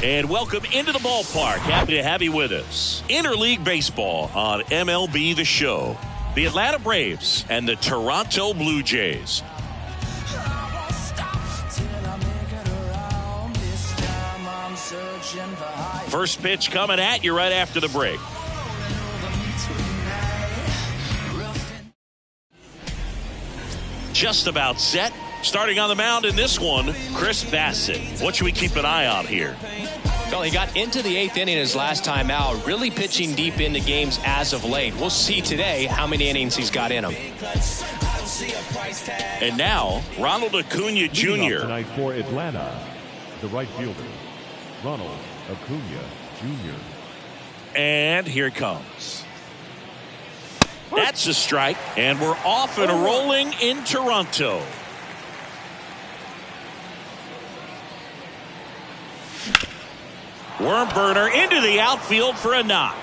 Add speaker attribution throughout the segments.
Speaker 1: And welcome into the ballpark. Happy to have you with us. Interleague Baseball on MLB The Show. The Atlanta Braves and the Toronto Blue Jays. First pitch coming at you right after the break. Just about set. Starting on the mound in this one, Chris Bassett. What should we keep an eye on here?
Speaker 2: Well, he got into the 8th inning his last time out, really pitching deep into games as of late. We'll see today how many innings he's got in him.
Speaker 1: And now, Ronald Acuna Jr.
Speaker 3: Tonight for Atlanta, the right fielder, Ronald Acuna Jr.
Speaker 1: And here it comes. That's a strike, and we're off and rolling in Toronto. Worm burner into the outfield for a knock.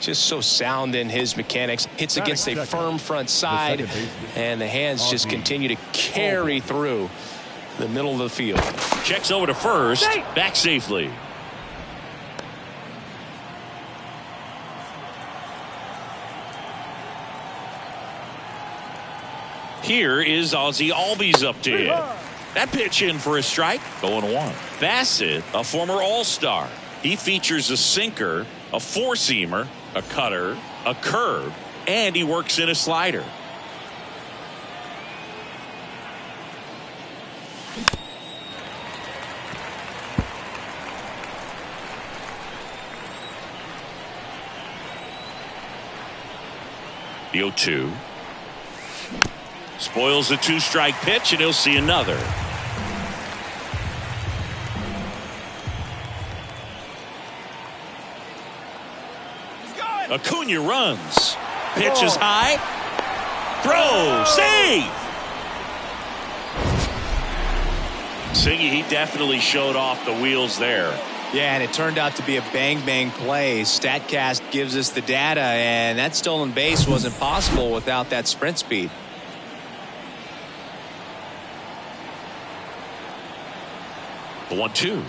Speaker 2: Just so sound in his mechanics. Hits against a firm front side, and the hands just continue to carry through the middle of the field.
Speaker 1: Checks over to first, back safely. Here is Ozzie Albies up to hit. That pitch in for a strike, 0-1. Bassett, a former All-Star. He features a sinker, a four-seamer, a cutter, a curve, and he works in a slider. The 0-2. Spoils a two-strike pitch, and he'll see another. Acuna runs. Pitch is high. Throw. Save. Singy, he definitely showed off the wheels there.
Speaker 2: Yeah, and it turned out to be a bang-bang play. StatCast gives us the data, and that stolen base wasn't possible without that sprint speed.
Speaker 1: The 1-2.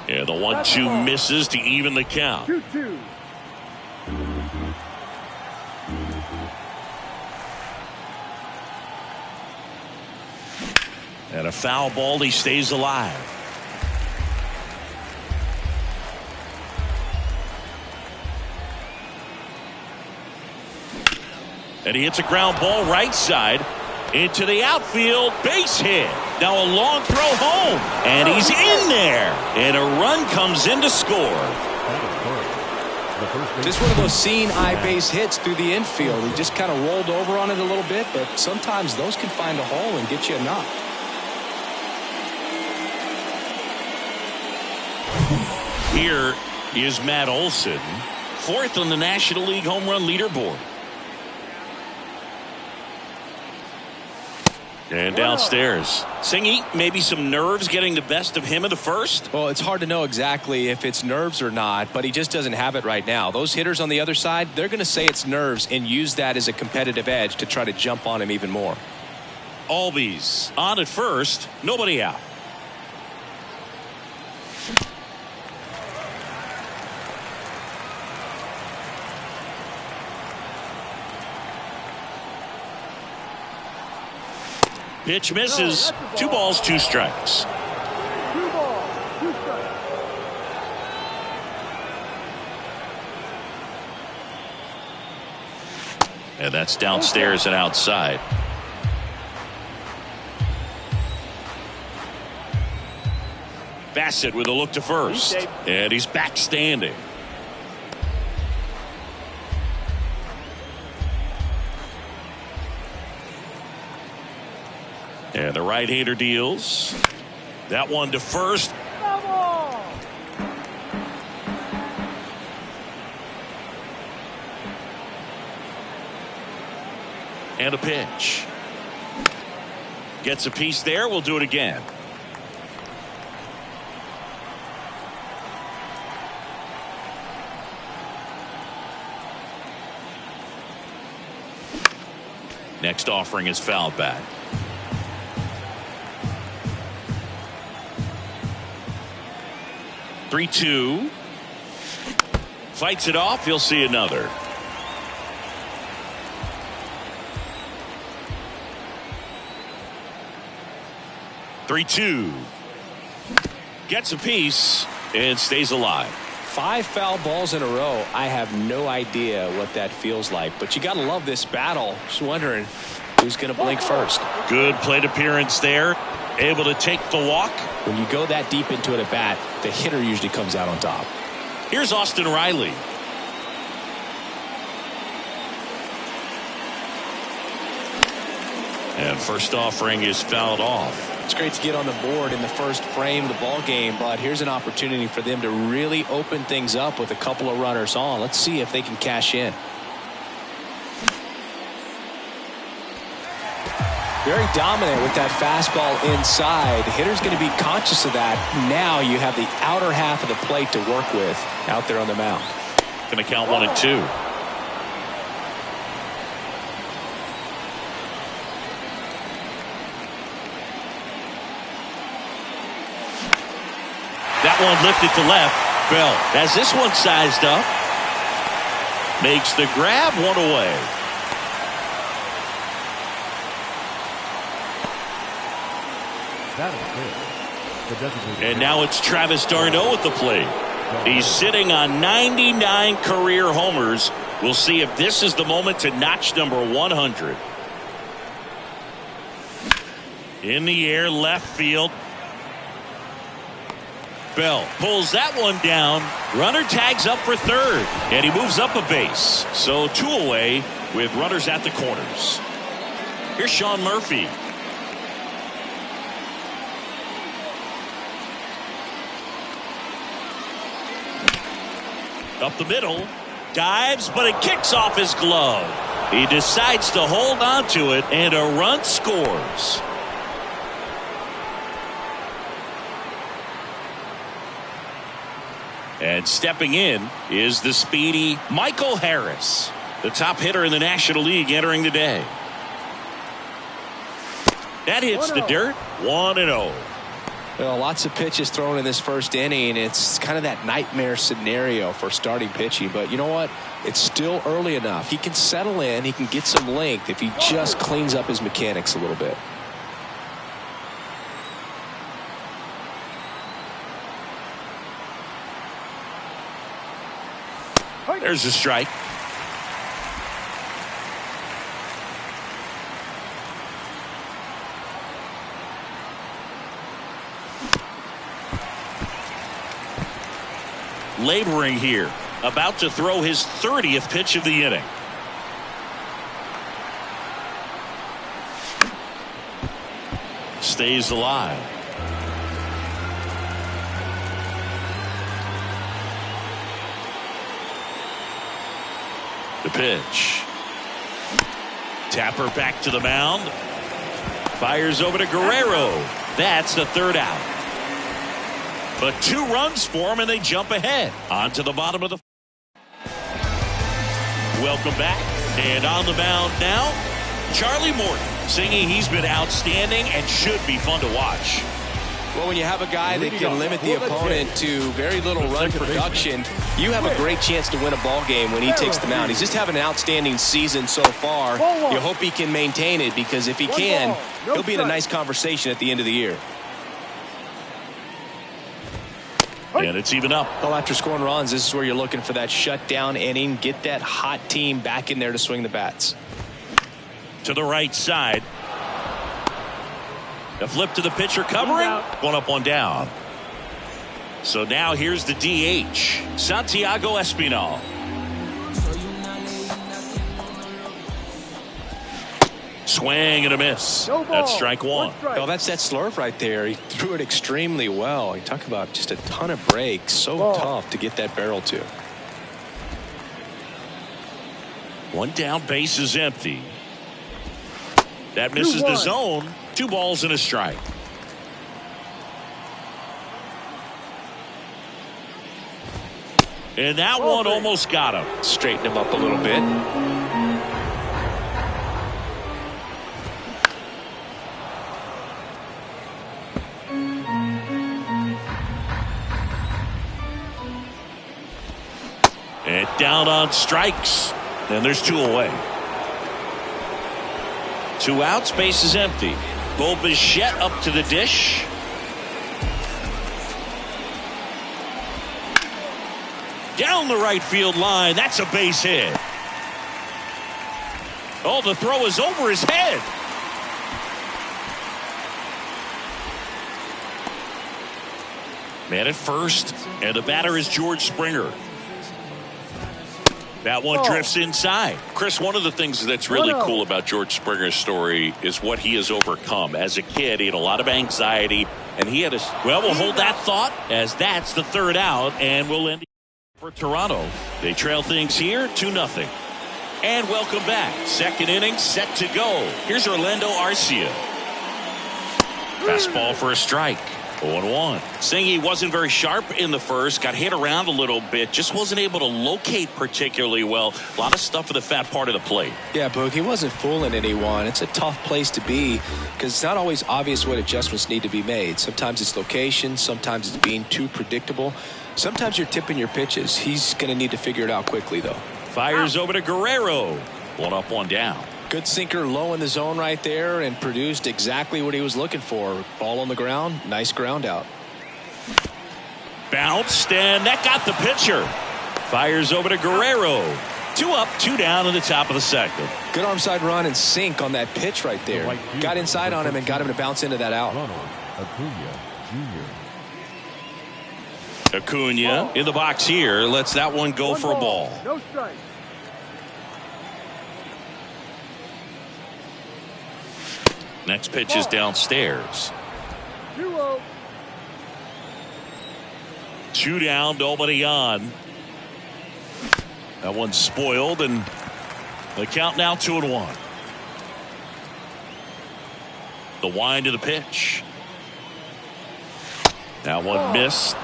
Speaker 1: Yeah, the 1-2 misses to even the count.
Speaker 3: 2-2.
Speaker 1: And a foul ball, he stays alive. And he hits a ground ball right side into the outfield, base hit. Now a long throw home, and he's in there, and a run comes in to score.
Speaker 2: Just one of those seeing eye base hits through the infield. He just kind of rolled over on it a little bit, but sometimes those can find a hole and get you a knock.
Speaker 1: Here is Matt Olson, 4th on the National League home run leaderboard. And downstairs, Singy, maybe some nerves getting the best of him in the first?
Speaker 2: Well, it's hard to know exactly if it's nerves or not, but he just doesn't have it right now. Those hitters on the other side, they're going to say it's nerves and use that as a competitive edge to try to jump on him even more.
Speaker 1: Albies on at first, nobody out. Pitch misses. 2 balls, 2 strikes.
Speaker 3: 2 balls, 2 strikes.
Speaker 1: And that's downstairs and outside. Bassett with a look to first. And he's back standing. And the right-hander deals. That one to first. And a pitch. Gets a piece there. We'll do it again. Next offering is fouled back. 3-2. Fights it off. He'll see another. Gets a piece and stays alive.
Speaker 2: 5 foul balls in a row. I have no idea what that feels like, but you got to love this battle. Just wondering who's going to blink first.
Speaker 1: Good plate appearance there. Able to take the walk.
Speaker 2: When you go that deep into it at bat, the hitter usually comes out on top.
Speaker 1: Here's Austin Riley. And first offering is fouled off.
Speaker 2: It's great to get on the board in the first frame of the ball game, but here's an opportunity for them to really open things up with a couple of runners on. Let's see if they can cash in. Very dominant with that fastball inside. The hitter's going to be conscious of that. Now you have the outer half of the plate to work with out there on the mound.
Speaker 1: Going to count 1 and 2. That one lifted to left. Bell has this one sized up. Makes the grab, 1 away. And now it's Travis d'Arnaud at the plate. He's sitting on 99 career homers. We'll see if this is the moment to notch number 100. In the air, left field. Bell pulls that one down. Runner tags up for third, and he moves up a base. So 2 away with runners at the corners. Here's Sean Murphy. Up the middle, dives, but it kicks off his glove. He decides to hold on to it, and a run scores. And stepping in is the speedy Michael Harris, the top hitter in the National League entering the day. That hits the dirt. 1-0.
Speaker 2: Well, lots of pitches thrown in this first inning. It's kind of that nightmare scenario for starting pitching. But you know what? It's still early enough. He can settle in. He can get some length if he just cleans up his mechanics a little bit.
Speaker 1: There's a strike. Laboring here, about to throw his 30th pitch of the inning. Stays alive. The pitch. Tapper back to the mound. Fires over to Guerrero. That's the third out. But 2 runs for him, and they jump ahead. On to the bottom of the. Welcome back. And on the mound now, Charlie Morton, singing he's been outstanding and should be fun to watch.
Speaker 2: Well, when you have a guy that can limit the opponent to very little run production, you have a great chance to win a ball game when he takes the mound. He's just having an outstanding season so far. You hope he can maintain it, because if he can, he'll be in a nice conversation at the end of the year.
Speaker 1: And it's even up.
Speaker 2: Well, after scoring runs, this is where you're looking for that shutdown inning. Get that hot team back in there to swing the bats.
Speaker 1: To the right side. A flip to the pitcher covering. 1 up, 1 down. So now here's the DH, Santiago Espinal. Swing and a miss. That's strike 1.
Speaker 2: Well, that's that slurve right there. He threw it extremely well. You talk about just a ton of breaks. So tough to get that barrel to.
Speaker 1: 1 down, base is empty. That misses the zone. 2 balls and a strike. And that one almost got him.
Speaker 2: Straighten him up a little bit.
Speaker 1: Get down on strikes. And there's 2 away. 2 outs, base is empty. Bo Bichette up to the dish. Down the right field line. That's a base hit. Oh, the throw is over his head. Man at first, and the batter is George Springer. That one drifts inside. Chris, one of the things that's really cool about George Springer's story is what he has overcome. As a kid, he had a lot of anxiety, and he had a... Well, we'll hold that thought as that's the 3rd out, and we'll end for Toronto. They trail things here 2-0. And welcome back. 2nd inning set to go. Here's Orlando Arcia. Fastball for a strike. 0-1. Saying he wasn't very sharp in the first, got hit around a little bit, just wasn't able to locate particularly well. A lot of stuff for the fat part of the plate.
Speaker 2: Yeah, Boog, he wasn't fooling anyone. It's a tough place to be because it's not always obvious what adjustments need to be made. Sometimes it's location, sometimes it's being too predictable. Sometimes you're tipping your pitches. He's going to need to figure it out quickly, though.
Speaker 1: Fires over to Guerrero. 1 up, 1 down.
Speaker 2: Good sinker low in the zone right there and produced exactly what he was looking for. Ball on the ground. Nice ground out.
Speaker 1: Bounced, and that got the pitcher. Fires over to Guerrero. 2 up, 2 down in the top of the 2nd.
Speaker 2: Good arm side run and sink on that pitch right there. Got inside on him and got him to bounce into that out.
Speaker 1: Acuna in the box here. Lets that one go for a ball.
Speaker 4: No strike.
Speaker 1: Next pitch is downstairs.
Speaker 4: 2-0.
Speaker 1: 2 down, nobody on. That one's spoiled, and the count now 2-1. The wind to the pitch. That one missed.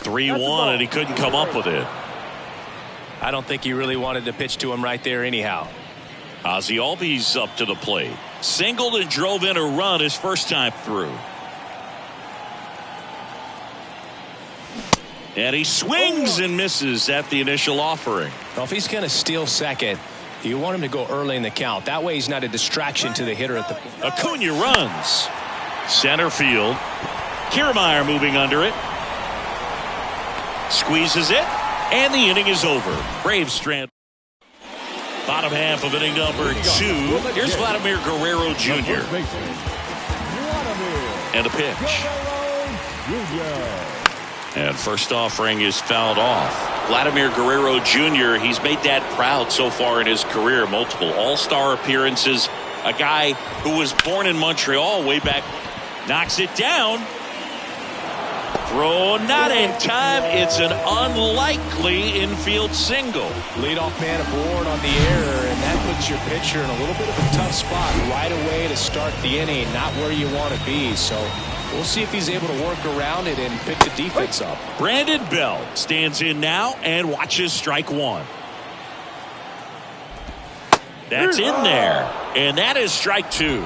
Speaker 1: Three-1, and he couldn't come up with it.
Speaker 2: I don't think he really wanted to pitch to him right there anyhow.
Speaker 1: Ozzie Albies up to the plate. Singled and drove in a run his first time through. And he swings and misses at the initial offering.
Speaker 2: Well, if he's going to steal second, you want him to go early in the count. That way he's not a distraction to the hitter at the...
Speaker 1: Acuna runs. Center field. Kiermaier moving under it. Squeezes it. And the inning is over. Braves strand. Bottom half of inning number 2. Here's Vladimir Guerrero Jr. And a pitch. And first offering is fouled off. Vladimir Guerrero Jr., he's made that proud so far in his career. Multiple all-star appearances. A guy who was born in Montreal way back. Knocks it down. Throw not in time. It's an unlikely infield single.
Speaker 2: Leadoff man aboard on the error, and that puts your pitcher in a little bit of a tough spot right away to start the inning. Not where you want to be. So we'll see if he's able to work around it and pick the defense up.
Speaker 1: Brandon Bell stands in now and watches strike 1. That's in there. And that is strike 2.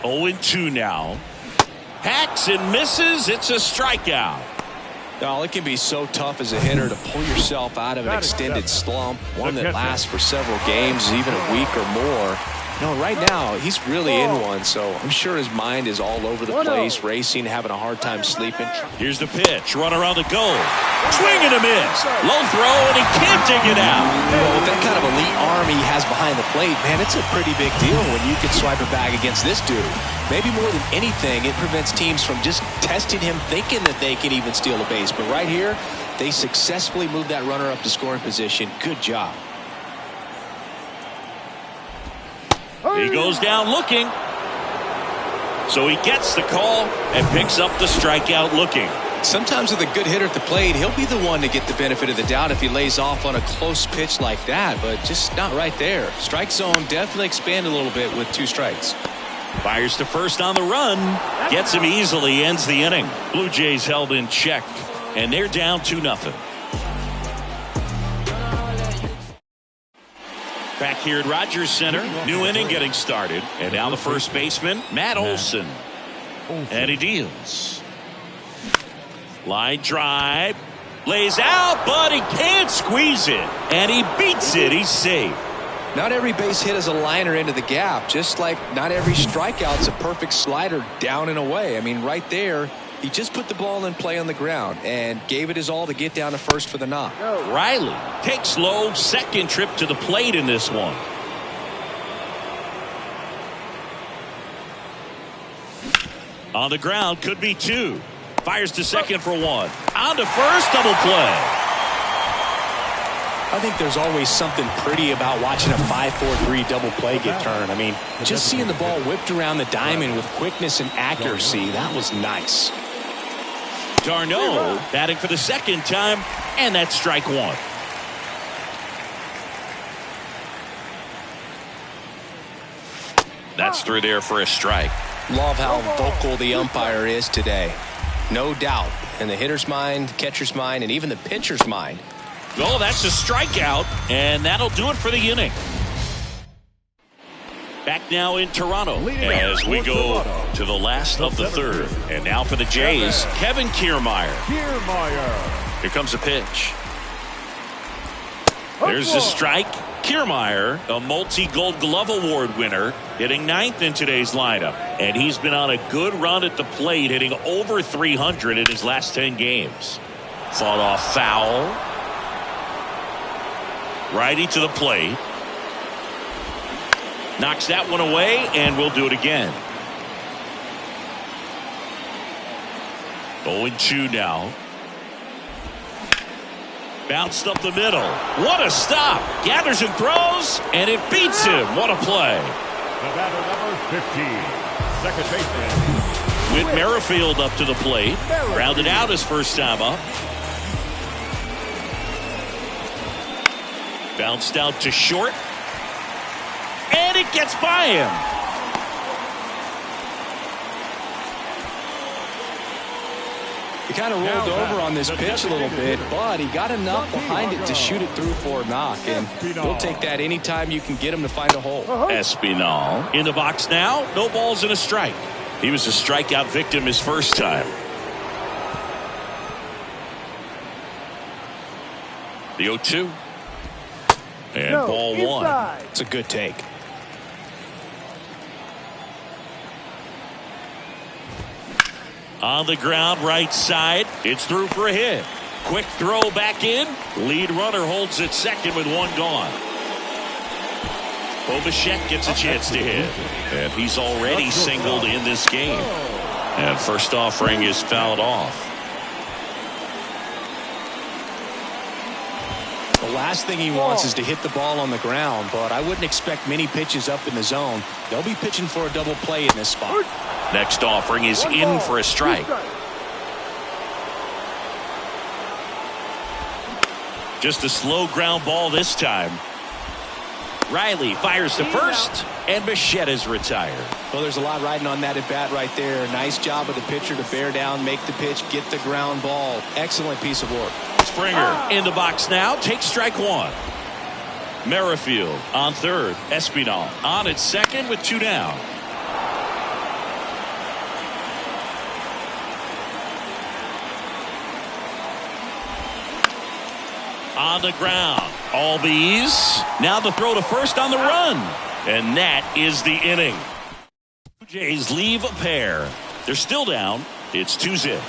Speaker 1: 0-2 now. Hacks and misses. It's a strikeout.
Speaker 2: Oh, it can be so tough as a hitter to pull yourself out of an extended slump, one that lasts for several games, even a week or more. No, right now, he's really in one, so I'm sure his mind is all over the place, racing, having a hard time sleeping.
Speaker 1: Here's the pitch. Runner on the goal. Swing and a miss. Low throw, and he can't dig it out.
Speaker 2: Well, with that kind of elite arm he has behind the plate, man, it's a pretty big deal when you can swipe a bag against this dude. Maybe more than anything, it prevents teams from just testing him, thinking that they can even steal a base. But right here, they successfully moved that runner up to scoring position. Good job.
Speaker 1: He goes down looking. So he gets the call and picks up the strikeout looking.
Speaker 2: Sometimes with a good hitter at the plate, he'll be the one to get the benefit of the doubt if he lays off on a close pitch like that, but just not right there. Strike zone definitely expanded a little bit with 2 strikes.
Speaker 1: Fires to first on the run. Gets him easily, ends the inning. Blue Jays held in check, and they're down 2-0. Back here at Rogers Center, new inning getting started. And now the first baseman, Matt Olson. And he deals. Line drive. Lays out, but he can't squeeze it. And he beats it. He's safe.
Speaker 2: Not every base hit is a liner into the gap, just like not every strikeout's a perfect slider down and away. I mean, right there, he just put the ball in play on the ground and gave it his all to get down to first for the knock.
Speaker 1: Riley takes low, second trip to the plate in this one. On the ground, could be two. Fires to second for one. On to first, double play.
Speaker 2: I think there's always something pretty about watching a 5-4-3 double play get turned. I mean, just seeing the ball whipped around the diamond with quickness and accuracy, that was nice.
Speaker 1: Darno batting for the second time, and that's strike one. That's through there for a strike.
Speaker 2: Love how vocal the umpire is today. No doubt. In the hitter's mind, catcher's mind, and even the pitcher's mind.
Speaker 1: Oh, that's a strikeout, and that'll do it for the inning. Back now in Toronto as we go to the last of the third. And now for the Jays, Kevin Kiermaier. Here comes a pitch. There's the strike. Kiermaier, a multi-Gold Glove Award winner, hitting ninth in today's lineup. And he's been on a good run at the plate, hitting over 300 in his last 10 games. Fought off foul. Righty to the plate. Knocks that one away, and we'll do it again. 0-2 now. Bounced up the middle. What a stop. Gathers and throws, and it beats him. What a play.
Speaker 3: The batter, number 15, second baseman.
Speaker 1: Whit Merrifield up to the plate. Rounded out his first time up. Bounced out to short. And it gets by him.
Speaker 2: He kind of rolled over on this pitch a little bit, but he got enough behind it to shoot it through for a knock. And we'll take that anytime you can get him to find a hole.
Speaker 1: Espinal in the box now. No balls and a strike. He was a strikeout victim his first time. The 0-2. And ball one.
Speaker 2: It's a good take.
Speaker 1: On the ground, right side. It's through for a hit. Quick throw back in. Lead runner holds at second with one gone. Bichette gets a chance to hit. And he's already singled in this game. And first offering is fouled off.
Speaker 2: The last thing he wants is to hit the ball on the ground, but I wouldn't expect many pitches up in the zone. They'll be pitching for a double play in this spot.
Speaker 1: Next offering is in for a strike. Just a slow ground ball this time. Riley fires to first, and Bichette is retired.
Speaker 2: Well, there's a lot riding on that at bat right there. Nice job of the pitcher to bear down, make the pitch, get the ground ball. Excellent piece of work.
Speaker 1: Springer in the box now, takes strike one. Merrifield on third. Espinal on at second with two down. On the ground. Albies. Now the throw to first on the run. And that is the inning. Blue Jays leave a pair. They're still down. It's 2-0.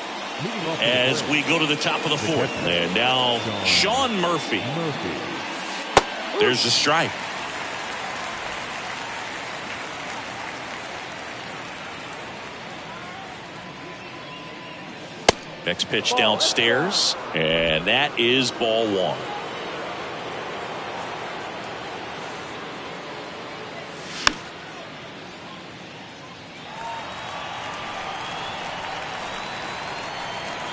Speaker 1: As we go to the top of the fourth. And now Sean Murphy. There's the strike. Next pitch downstairs, and that is ball one.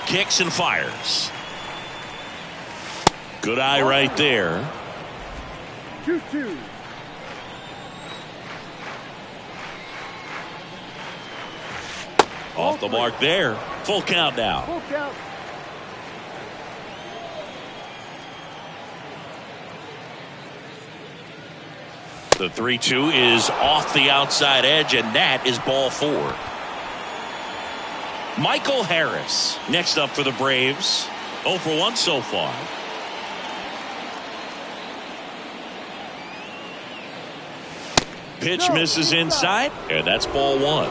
Speaker 1: Kicks and fires. Good eye right there.
Speaker 4: 2-2.
Speaker 1: Off the mark there. Full count now.
Speaker 4: Full count.
Speaker 1: The 3-2 is off the outside edge, and that is ball 4. Michael Harris next up for the Braves. 0 for 1 so far. Pitch misses inside, and that's ball 1.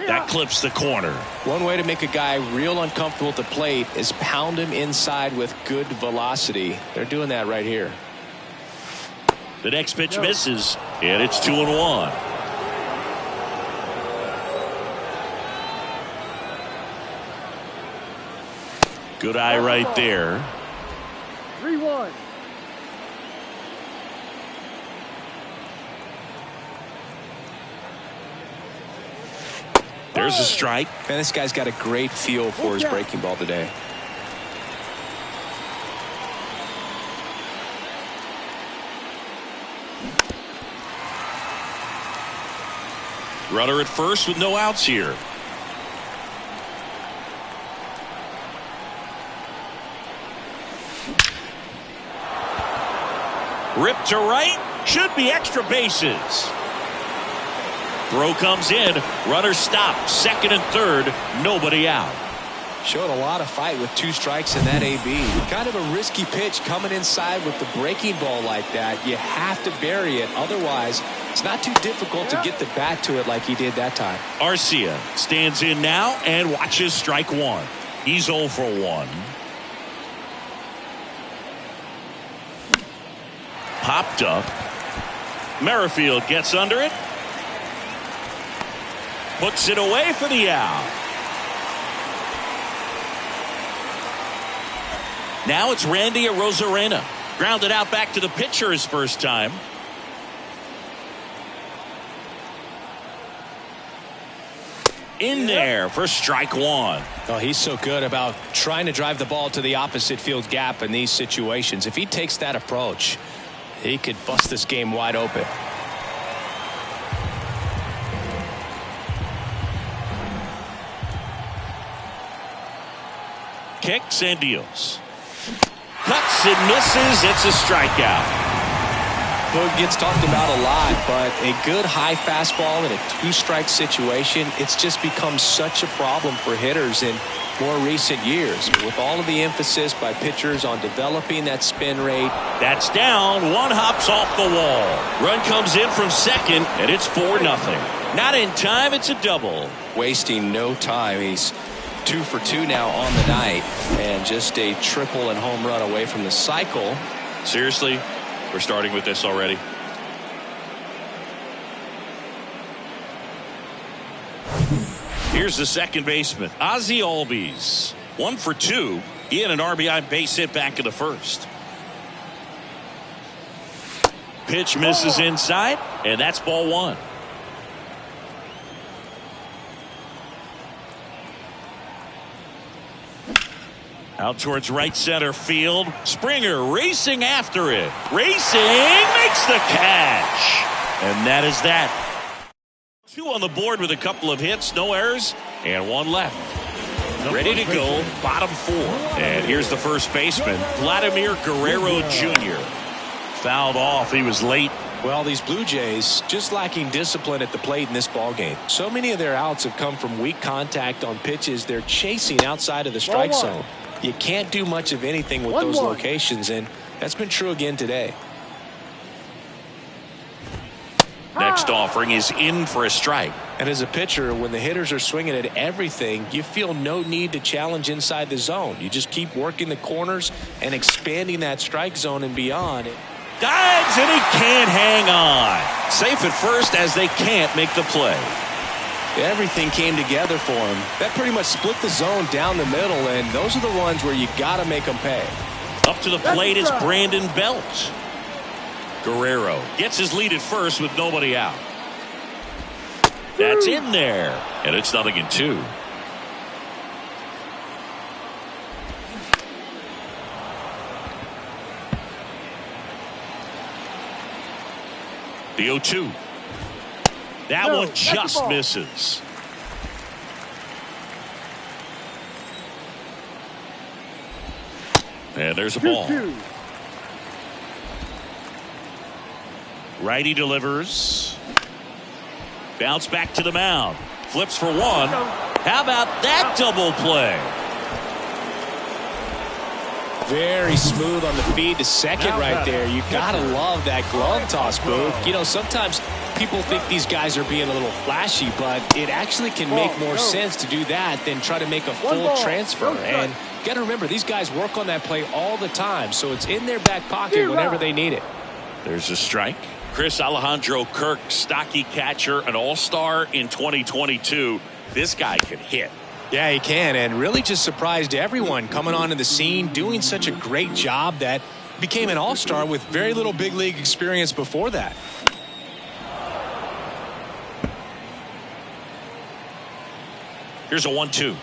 Speaker 1: That clips the corner.
Speaker 2: One way to make a guy real uncomfortable at the plate is pound him inside with good velocity. They're doing that right here.
Speaker 1: The next pitch misses, and it's 2-1. Good eye right there.
Speaker 4: 3-1.
Speaker 1: There's a strike.
Speaker 2: Man, this guy's got a great feel for his breaking ball today.
Speaker 1: Runner at first with no outs here. Ripped to right. Should be extra bases. Throw comes in. Runner stopped. Second and third. Nobody out.
Speaker 2: Showed a lot of fight with 2 strikes in that AB. Kind of a risky pitch coming inside with the breaking ball like that. You have to bury it. Otherwise, it's not too difficult to get the bat to it like he did that time.
Speaker 1: Arcia stands in now and watches strike 1. He's 0 for 1. Popped up. Merrifield gets under it. Puts it away for the out. Now it's Randy Arozarena. Grounded out back to the pitcher his first time. In there for strike 1.
Speaker 2: Oh, he's so good about trying to drive the ball to the opposite field gap in these situations. If he takes that approach, he could bust this game wide open.
Speaker 1: Kicks and deals. Cuts and misses. It's a strikeout.
Speaker 2: Boog gets talked about a lot, but a good high fastball in a 2-strike situation, it's just become such a problem for hitters in more recent years. With all of the emphasis by pitchers on developing that spin rate.
Speaker 1: That's down. One hops off the wall. Run comes in from second, and it's 4-0. Not in time. It's a double.
Speaker 2: Wasting no time. He's 2 for 2 now on the night, and just a triple and home run away from the cycle.
Speaker 1: Seriously, we're starting with this already. Here's the second baseman, Ozzie Albies. 1 for 2. He had an RBI base hit back in the first. Pitch misses inside, and that's ball 1. Out towards right center field. Springer racing after it. Racing makes the catch. And that is that. 2 on the board with a couple of hits, no errors, and 1 left. Ready to go, bottom 4. And here's the first baseman, Vladimir Guerrero Jr. Fouled off. He was late.
Speaker 2: Well, these Blue Jays just lacking discipline at the plate in this ballgame. So many of their outs have come from weak contact on pitches they're chasing outside of the strike zone. You can't do much of anything with those locations, and that's been true again today.
Speaker 1: Next offering is in for a strike.
Speaker 2: And as a pitcher, when the hitters are swinging at everything, you feel no need to challenge inside the zone. You just keep working the corners and expanding that strike zone and beyond.
Speaker 1: Dives, and he can't hang on. Safe at first as they can't make the play.
Speaker 2: Everything came together for him. That pretty much split the zone down the middle, and those are the ones where you got to make them pay.
Speaker 1: Up to the plate is Brandon Belt. Guerrero gets his lead at first with nobody out. That's in there, and it's 0-2. The 0-2. That one just misses. And there's a ball.
Speaker 4: 2-2.
Speaker 1: Righty delivers. Bounce back to the mound. Flips for one. How about that double play?
Speaker 2: Very smooth on the feed to second right there. You gotta love that glove toss, Boo. You know, sometimes people think these guys are being a little flashy, but it actually can make more sense to do that than try to make a full transfer. And you gotta remember, these guys work on that play all the time, so it's in their back pocket whenever they need it.
Speaker 1: There's a strike. Chris Alejandro Kirk, stocky catcher, an all-star in 2022. This guy can hit.
Speaker 2: Yeah, he can, and really just surprised everyone coming onto the scene, doing such a great job that became an all-star with very little big league experience before that.
Speaker 1: Here's a 1-2.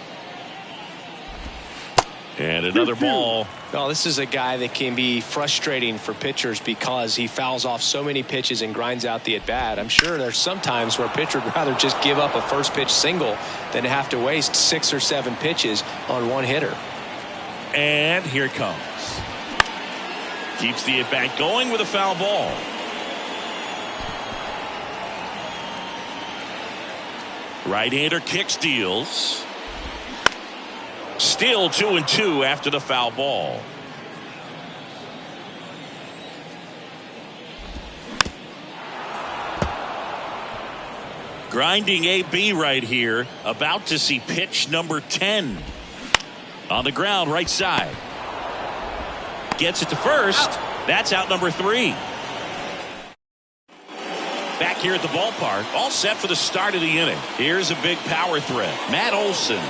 Speaker 1: And another ball.
Speaker 2: Well, this is a guy that can be frustrating for pitchers because he fouls off so many pitches and grinds out the at-bat. I'm sure there's some times where a pitcher would rather just give up a first-pitch single than have to waste 6 or 7 pitches on one hitter.
Speaker 1: And here it comes. Keeps the at-bat going with a foul ball. Right-hander kicks, deals. Still 2-2 after the foul ball. Grinding AB right here. About to see pitch number 10. On the ground, right side. Gets it to first. That's out number 3. Back here at the ballpark, all set for the start of the inning. Here's a big power threat. Matt Olson.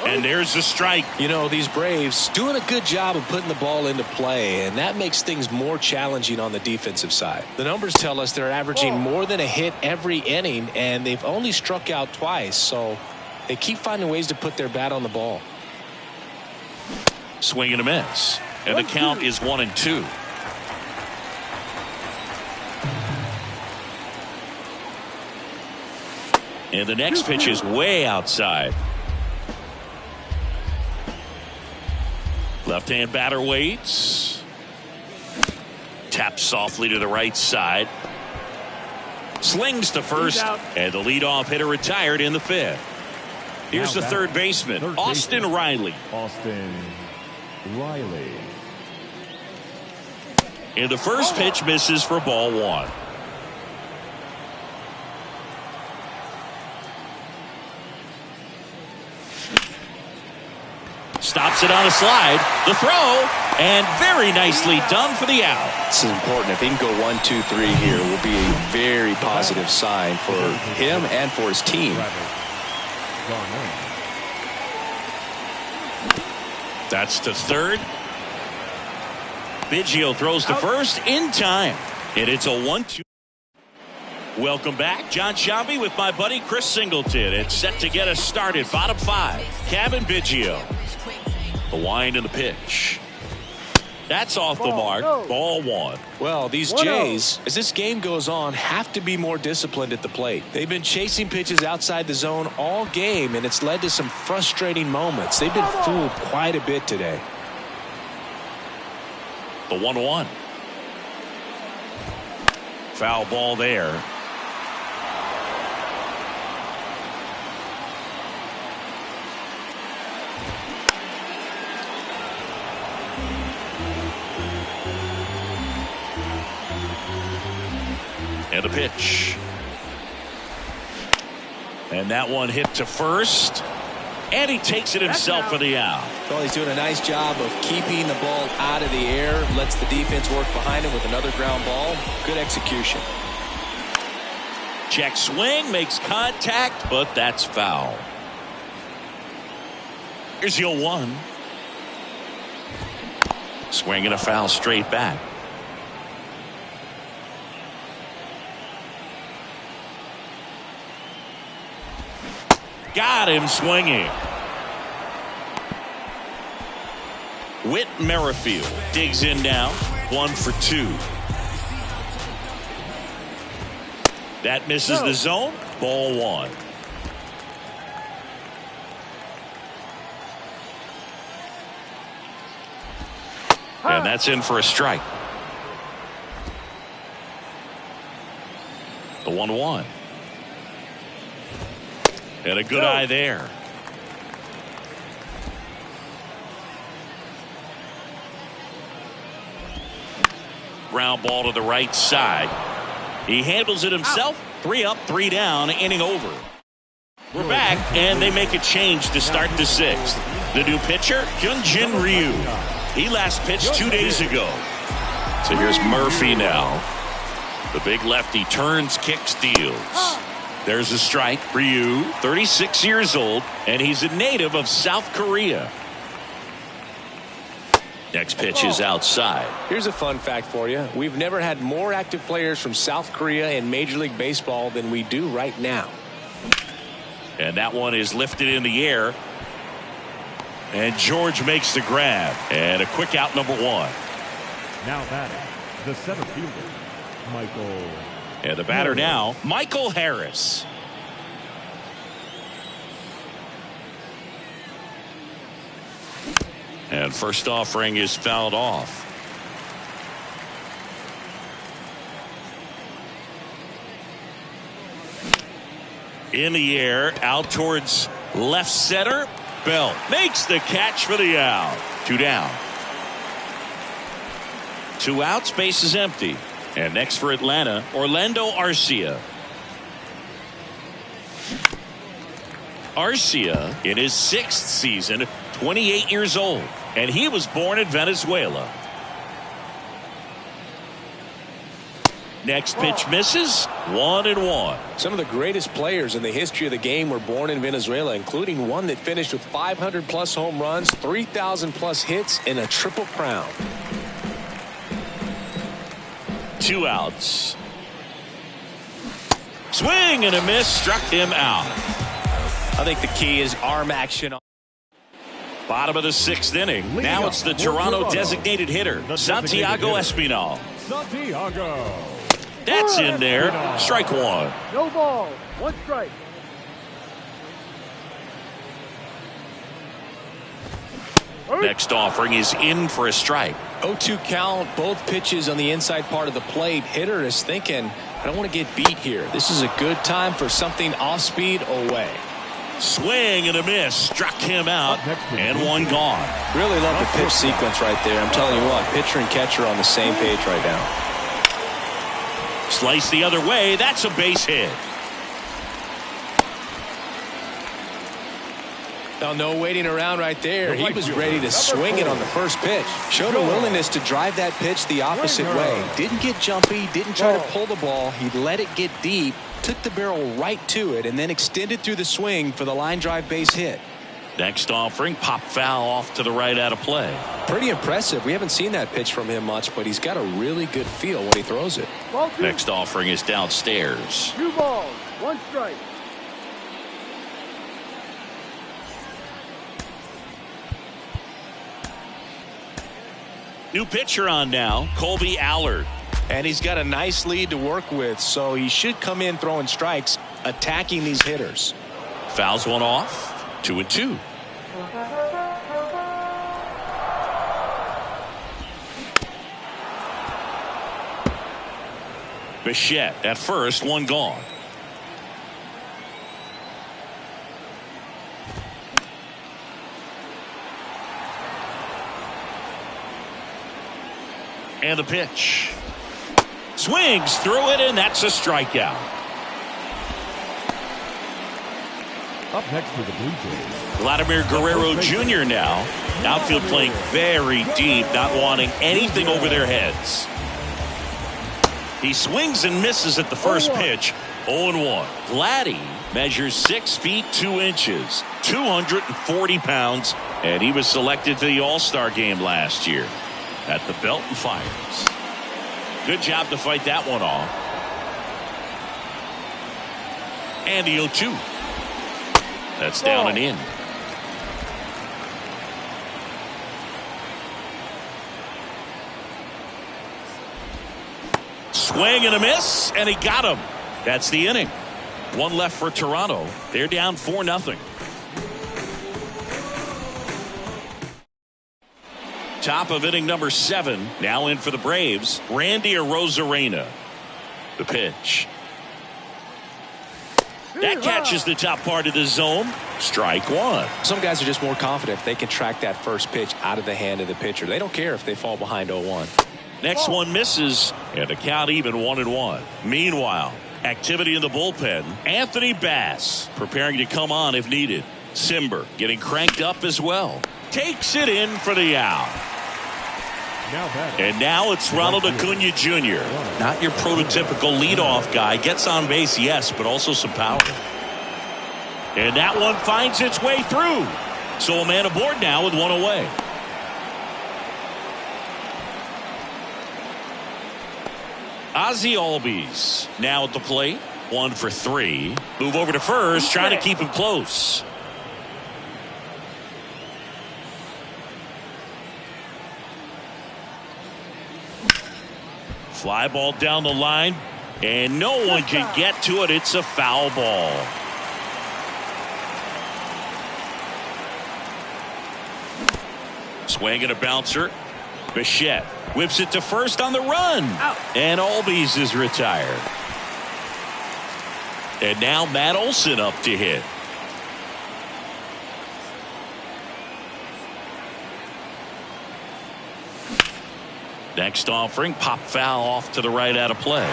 Speaker 1: And there's the strike.
Speaker 2: You know, these Braves doing a good job of putting the ball into play, and that makes things more challenging on the defensive side. The numbers tell us they're averaging more than a hit every inning, and they've only struck out twice, so they keep finding ways to put their bat on the ball.
Speaker 1: Swing and a miss. And the count is 1-2. And the next pitch is way outside. Left-hand batter waits. Taps softly to the right side. Slings to first. And the leadoff hitter retired in the 5th. Here's the third baseman, Austin Riley.
Speaker 3: Austin Riley.
Speaker 1: And the first pitch misses for ball 1. Stops it on a slide. The throw. And very nicely done for the out.
Speaker 2: This is important. If he can go 1, 2, 3 here, it will be a very positive sign for him and for his team.
Speaker 1: That's to third. Biggio throws to first in time. And it's a 1-2. Welcome back. John Shambi with my buddy Chris Singleton. It's set to get us started. Bottom 5. Kevin Biggio. The wind and the pitch. That's off the mark. Ball 1.
Speaker 2: Well, these Jays, as this game goes on, have to be more disciplined at the plate. They've been chasing pitches outside the zone all game, and it's led to some frustrating moments. They've been fooled quite a bit today.
Speaker 1: The 1-1. Foul ball there. And a pitch. And that one hit to first. And he takes it himself for the out.
Speaker 2: Well, he's doing a nice job of keeping the ball out of the air. Lets the defense work behind him with another ground ball. Good execution.
Speaker 1: Check swing. Makes contact. But that's foul. Here's the 0-1. Swing and a foul straight back. Got him swinging. Whit Merrifield digs in now. 1 for 2. That misses the zone. Ball 1. And that's in for a strike. The 1-1. And a good eye there. Ground ball to the right side. He handles it himself. 3 up, 3 down, inning over. We're back, and they make a change to start the 6th. The new pitcher, Hyunjin Ryu. He last pitched 2 days ago. So here's Murphy now. The big lefty turns, kicks, deals. There's a strike. Ryu, 36 years old, and he's a native of South Korea. Next pitch is outside.
Speaker 2: Here's a fun fact for you. We've never had more active players from South Korea in Major League Baseball than we do right now.
Speaker 1: And that one is lifted in the air. And George makes the grab. And a quick out, number 1.
Speaker 3: Now batting, the center fielder, Michael.
Speaker 1: And the batter now, Michael Harris. And first offering is fouled off. In the air, out towards left center. Bell makes the catch for the out. 2 down. 2 outs, base is empty. And next for Atlanta, Orlando Arcia. Arcia in his 6th season, 28 years old, and he was born in Venezuela. Next pitch misses. 1-1.
Speaker 2: Some of the greatest players in the history of the game were born in Venezuela, including one that finished with 500+ home runs, 3,000+ hits, and a triple crown.
Speaker 1: 2 outs. Swing and a miss, struck him out.
Speaker 2: I think the key is arm action.
Speaker 1: Bottom of the 6th inning. Now it's the Toronto designated hitter, Santiago Espinal.
Speaker 3: Santiago.
Speaker 1: That's in there. Strike 1.
Speaker 4: No ball. 1 strike.
Speaker 1: Next offering is in for a strike.
Speaker 2: 0-2 count, both pitches on the inside part of the plate. Hitter is thinking, I don't want to get beat here. This is a good time for something off speed away.
Speaker 1: Swing and a miss, struck him out, and 1 gone.
Speaker 2: Really love the pitch sequence right there. I'm telling you what, pitcher and catcher are on the same page right now.
Speaker 1: Slice the other way, that's a base hit.
Speaker 2: Now, no waiting around right there. He was ready to swing it on the first pitch. Showed a willingness to drive that pitch the opposite way. Didn't get jumpy, didn't try to pull the ball. He let it get deep, took the barrel right to it, and then extended through the swing for the line drive base hit.
Speaker 1: Next offering, pop foul off to the right out of play.
Speaker 2: Pretty impressive. We haven't seen that pitch from him much, but he's got a really good feel when he throws it.
Speaker 1: Next offering is downstairs.
Speaker 4: 2 balls. 1 strike.
Speaker 1: New pitcher on now, Colby Allard.
Speaker 2: And he's got a nice lead to work with, so he should come in throwing strikes, attacking these hitters.
Speaker 1: Fouls one off. 2-2. Bichette at first, 1 gone. And the pitch. Swings through it, and that's a strikeout.
Speaker 3: Up next for the Blue Jays,
Speaker 1: Vladimir Guerrero Jr. now. Outfield playing very deep, not wanting anything over their heads. He swings and misses at the first pitch. 0-1. Vladdy measures 6 feet 2 inches, 240 pounds, and he was selected to the All-Star game last year at the Belton Fires. Good job to fight that one off. And the 0-2. That's down and in. Swing and a miss, and he got him. That's the inning. 1 left for Toronto. They're down 4-0. Top of inning number 7. Now in for the Braves, Randy Arozarena. The pitch. That catches the top part of the zone. Strike one.
Speaker 2: Some guys are just more confident if they can track that first pitch out of the hand of the pitcher. They don't care if they fall behind 0-1.
Speaker 1: Next one misses, and the count even 1-1. Meanwhile, activity in the bullpen. Anthony Bass preparing to come on if needed. Simber getting cranked up as well. Takes it in for the out. And now it's Ronald Acuna Jr. Not your prototypical leadoff guy. Gets on base, yes, but also some power. And that one finds its way through. So a man aboard now with one away. Ozzie Albies now at the plate. 1 for 3. Move over to first, trying to keep him close. Fly ball down the line, and no one can get to it. It's a foul ball. Swing and a bouncer. Bichette whips it to first on the run. Out. And Albies is retired. And now Matt Olson up to hit. Next offering, pop foul off to the right out of play.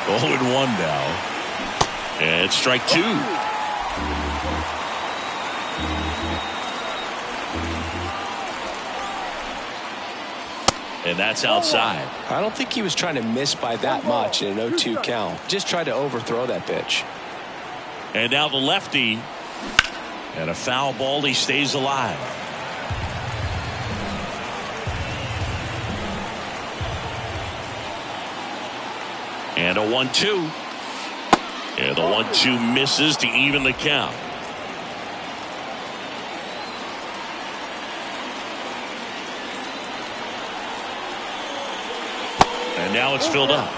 Speaker 1: Oh, and 1 now. And it's strike 2. And that's outside.
Speaker 2: I don't think he was trying to miss by that much in an 0-2 count. Just tried to overthrow that pitch.
Speaker 1: And now the lefty. And a foul ball, he stays alive. And a 1-2. And the 1-2 misses to even the count. And now it's filled up.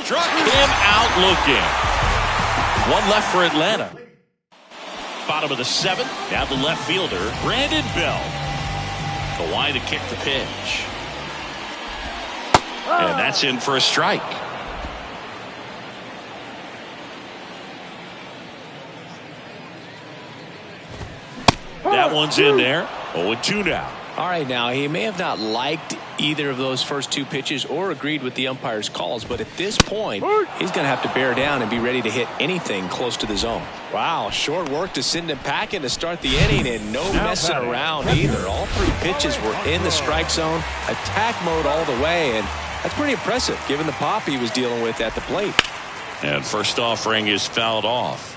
Speaker 1: Struck him out looking. 1 left for Atlanta. Bottom of the 7th. Now the left fielder, Brandon Bell. The line to kick the pitch. And that's in for a strike. That one's in there. 0-2 now.
Speaker 2: All right, now he may have not liked either of those first 2 pitches or agreed with the umpire's calls, but at this point, he's going to have to bear down and be ready to hit anything close to the zone. Wow, short work to send him packing to start the inning, and no messing around either. All 3 pitches were in the strike zone, attack mode all the way, and that's pretty impressive given the pop he was dealing with at the plate.
Speaker 1: And first offering is fouled off.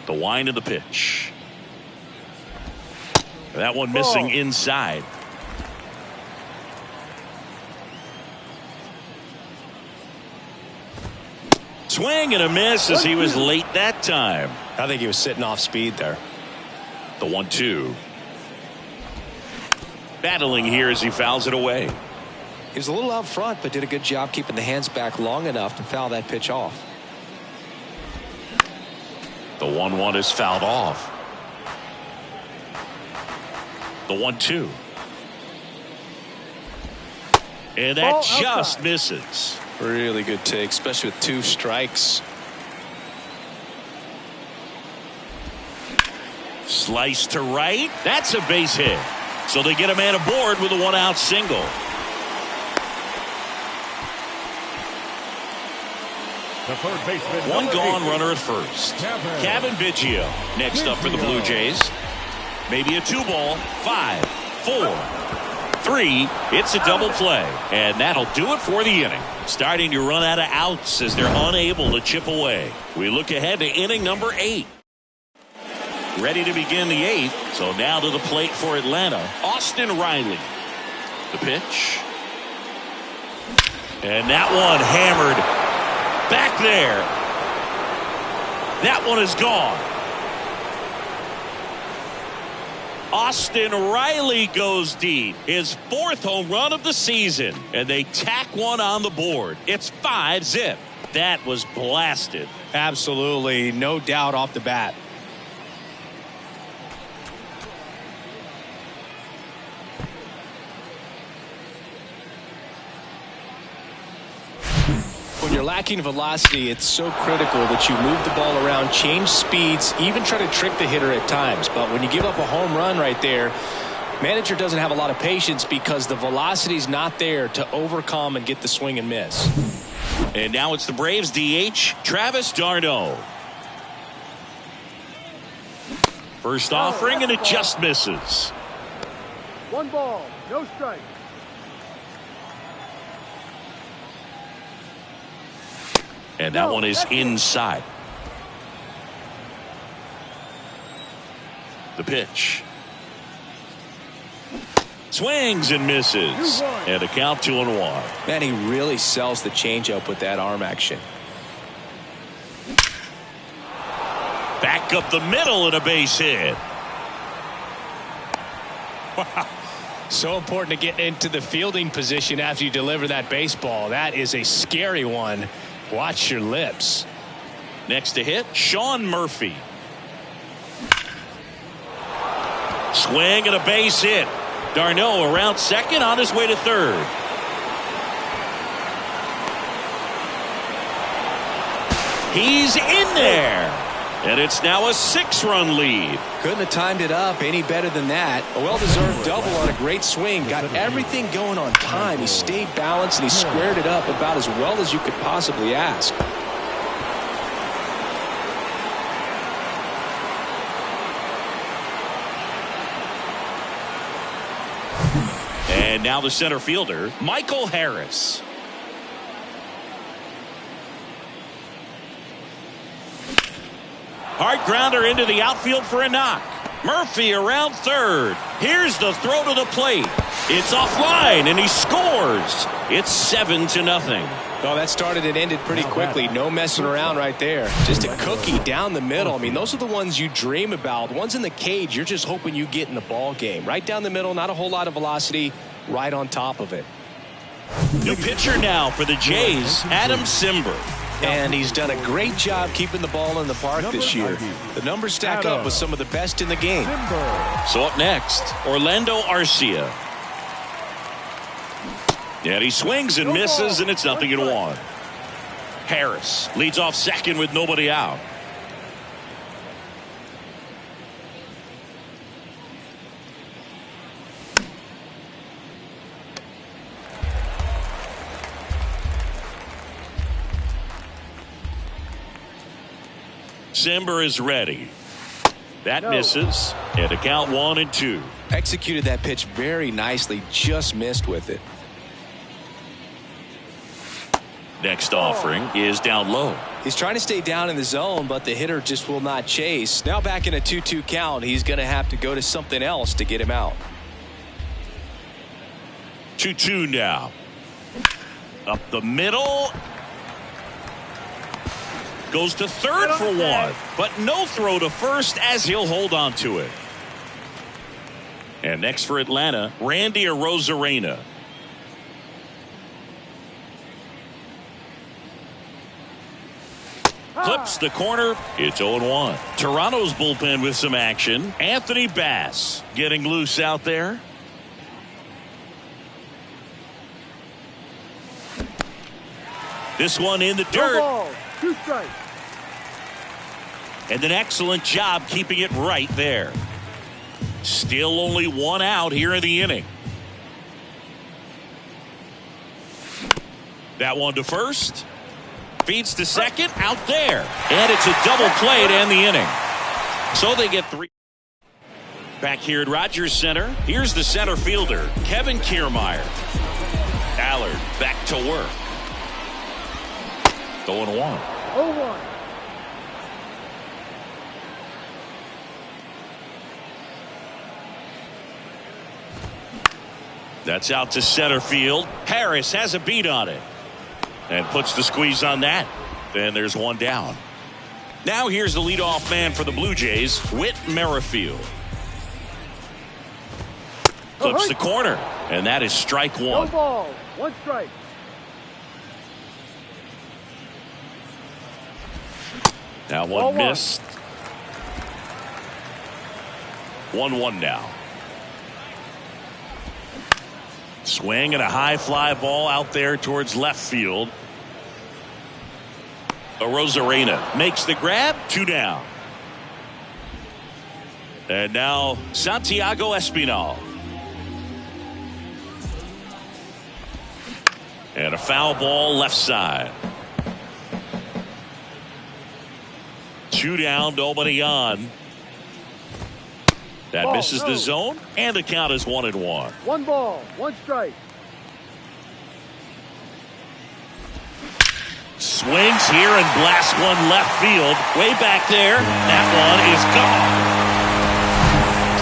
Speaker 1: The wind of the pitch. That one missing inside. Swing and a miss as he was late that time.
Speaker 2: I think he was sitting off speed there.
Speaker 1: The 1-2. Battling here as he fouls it away.
Speaker 2: He was a little out front, but did a good job keeping the hands back long enough to foul that pitch off.
Speaker 1: The 1-1 is fouled off. The 1-2. And that just misses.
Speaker 2: Really good take, especially with 2 strikes.
Speaker 1: Slice to right. That's a base hit. So they get a man aboard with a 1-out single.
Speaker 3: The third baseman.
Speaker 1: 1 gone, runner at first. Kevin Biggio next up for the Blue Jays. Maybe a 2-ball. 5, 4, 3. It's a double play. And that'll do it for the inning. Starting to run out of outs as they're unable to chip away. We look ahead to inning number 8. Ready to begin the 8th. So now to the plate for Atlanta, Austin Riley. The pitch. And that one hammered back there. That one is gone. Austin Riley goes deep. His 4th home run of the season. And they tack one on the board. It's 5-zip. That was blasted.
Speaker 2: Absolutely. No doubt off the bat. When you're lacking velocity, it's so critical that you move the ball around, change speeds, even try to trick the hitter at times. But when you give up a home run right there, manager doesn't have a lot of patience because the velocity's not there to overcome and get the swing and miss.
Speaker 1: And now it's the Braves DH, Travis d'Arnaud. First offering, and it just misses.
Speaker 4: 1 ball, no strike.
Speaker 1: And that one is inside. The pitch. Swings and misses. And a count 2-1.
Speaker 2: Man, he really sells the changeup with that arm action.
Speaker 1: Back up the middle and a base hit.
Speaker 2: Wow. So important to get into the fielding position after you deliver that baseball. That is a scary one. Watch your lips.
Speaker 1: Next to hit, Sean Murphy. Swing and a base hit. d'Arnaud around second, on his way to third. He's in there. And it's now a 6-run lead.
Speaker 2: Couldn't have timed it up any better than that. A well-deserved double on a great swing. Got everything going on time. He stayed balanced and he squared it up about as well as you could possibly ask.
Speaker 1: And now the center fielder, Michael Harris. Hard grounder into the outfield for a knock. Murphy around third. Here's the throw to the plate. It's offline and he scores. It's 7-0.
Speaker 2: Well, that started and ended pretty quickly. No messing around right there. Just a cookie down the middle. I mean, those are the ones you dream about. Ones in the cage, you're just hoping you get in the ball game. Right down the middle, not a whole lot of velocity. Right on top of it.
Speaker 1: New pitcher now for the Jays, Adam Simber.
Speaker 2: And he's done a great job keeping the ball in the park this year. The numbers stack up with some of the best in the game.
Speaker 1: So up next, Orlando Arcia. And he swings and misses, and it's 0-1. Harris leads off second with nobody out. Simber is ready. That misses. And a count 1-2.
Speaker 2: Executed that pitch very nicely. Just missed with it.
Speaker 1: Next offering is down low.
Speaker 2: He's trying to stay down in the zone, but the hitter just will not chase. Now back in a 2-2 count. He's going to have to go to something else to get him out.
Speaker 1: 2-2 now. Up the middle. Goes to third for one, but no throw to first as he'll hold on to it. And next for Atlanta, Randy Arozarena. Clips the corner. It's 0-1. Toronto's bullpen with some action. Anthony Bass getting loose out there. This one in the dirt.
Speaker 4: 2 strikes.
Speaker 1: And an excellent job keeping it right there. Still only 1 out here in the inning. That one to first. Feeds to second. Out there. And it's a double play to end the inning. So they get 3. Back here at Rogers Center, here's the center fielder, Kevin Kiermaier. Allard back to work. 0-1.
Speaker 4: 0-1.
Speaker 1: That's out to center field. Harris has a beat on it and puts the squeeze on that. And there's 1 down. Now here's the leadoff man for the Blue Jays, Whit Merrifield. clips the corner. And that is strike one.
Speaker 4: No ball. One strike.
Speaker 1: Now one missed. 1-1 now. Swing and a high fly ball out there towards left field. Rosarena makes the grab. 2 down. And now Santiago Espinal. And a foul ball left side. 2 down, nobody on. That misses the zone, and the count is 1-1.
Speaker 4: 1 ball, 1 strike.
Speaker 1: Swings here and blasts one left field. Way back there. That one is gone.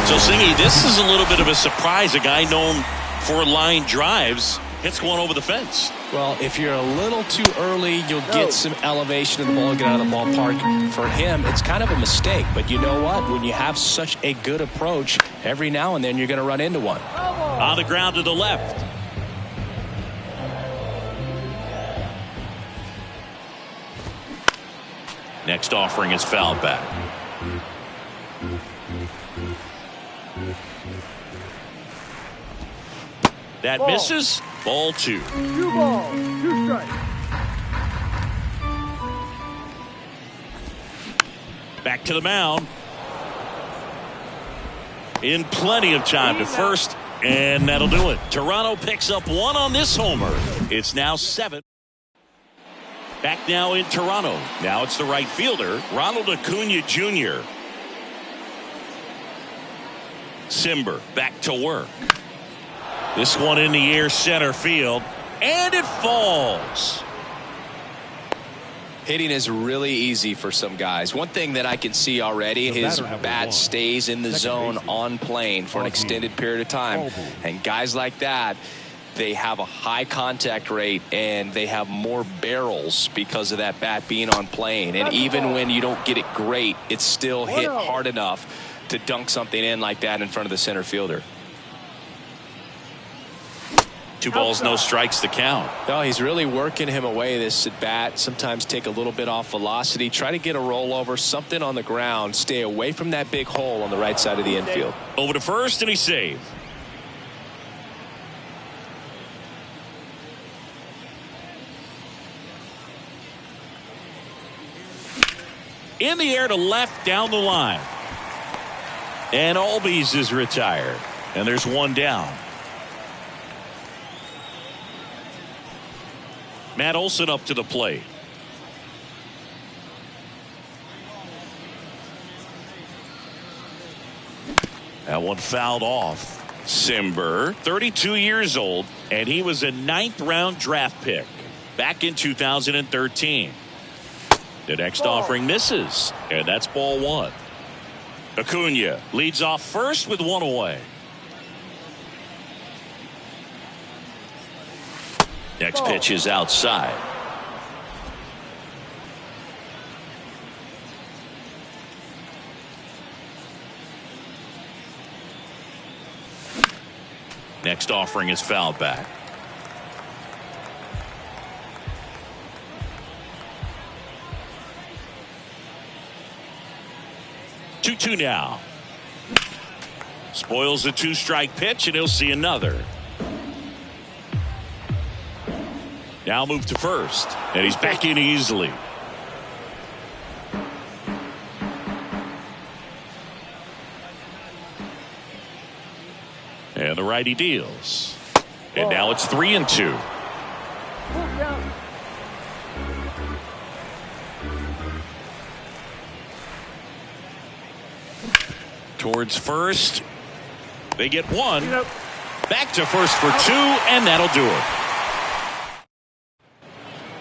Speaker 1: So, Singy, this is a little bit of a surprise. A guy known for line drives hits one over the fence.
Speaker 2: Well, if you're a little too early, you'll get some elevation of the ball, get out of the ballpark. For him, it's kind of a mistake. But you know what? When you have such a good approach, every now and then you're going to run into one.
Speaker 1: On the ground to the left. Next offering is fouled back. That misses. Ball 2.
Speaker 4: 2 balls, 2 strikes.
Speaker 1: Back to the mound. In plenty of time to first, and that'll do it. Toronto picks up 1 on this homer. It's now 7. Back now in Toronto. Now it's the right fielder, Ronald Acuna Jr. Simber back to work. This one in the air center field, and it falls.
Speaker 2: Hitting is really easy for some guys. One thing that I can see already, his bat stays in the zone on plane for an extended period of time. And guys like that, they have a high contact rate and they have more barrels because of that bat being on plane. And even when you don't get it great, it's still hit hard enough to dunk something in like that in front of the center fielder.
Speaker 1: 2 balls, no strikes to count.
Speaker 2: No, he's really working him away, this at bat. Sometimes take a little bit off velocity. Try to get a rollover, something on the ground. Stay away from that big hole on the right side of the infield.
Speaker 1: Over to first, and he's saved. In the air to left, down the line. And Albies is retired. And there's 1 down. Matt Olson up to the plate. That one fouled off. Simber, 32 years old, and he was a 9th-round draft pick back in 2013. The next offering misses, and that's ball 1. Acuna leads off first with 1 away. Next pitch is outside. Next offering is fouled back. Two now. Spoils the 2-strike pitch, and he'll see another. Now move to first, and he's back in easily. And the righty deals. And now it's 3-2. Towards first. They get 1. Back to first for 2, and that'll do it.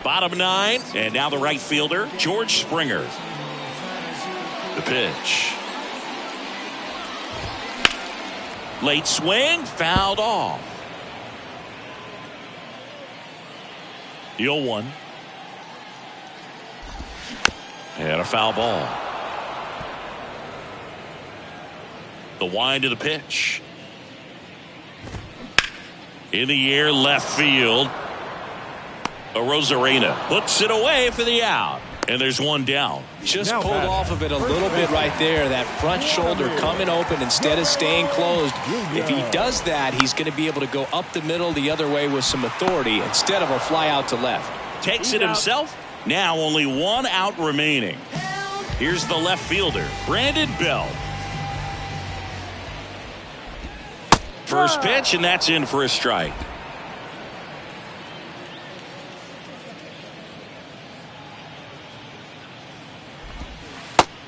Speaker 1: Bottom 9, and now the right fielder, George Springer. The pitch. Late swing, fouled off. Deal 1. And a foul ball. The wind of the pitch. In the air, left field. Rosarena puts it away for the out. And there's one down.
Speaker 2: Just pulled off of it a little bit right there. That front shoulder coming open instead of staying closed. If he does that, he's going to be able to go up the middle the other way with some authority instead of a fly out to left.
Speaker 1: Takes it himself. Now only one out remaining. Here's the left fielder, Brandon Bell. First pitch, and that's in for a strike.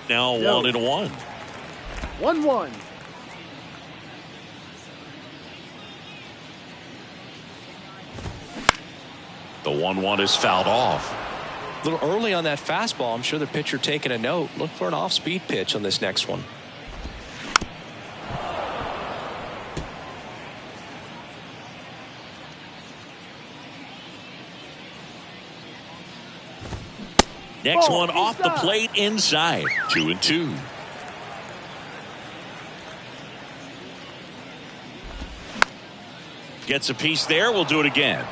Speaker 1: Now 1-1.
Speaker 4: 1-1.
Speaker 1: The 1-1 is fouled off.
Speaker 2: A little early on that fastball. I'm sure the pitcher taking a note. Look for an off-speed pitch on this next one.
Speaker 1: Next one off the plate inside. 2-2. Gets a piece there. We'll do it again.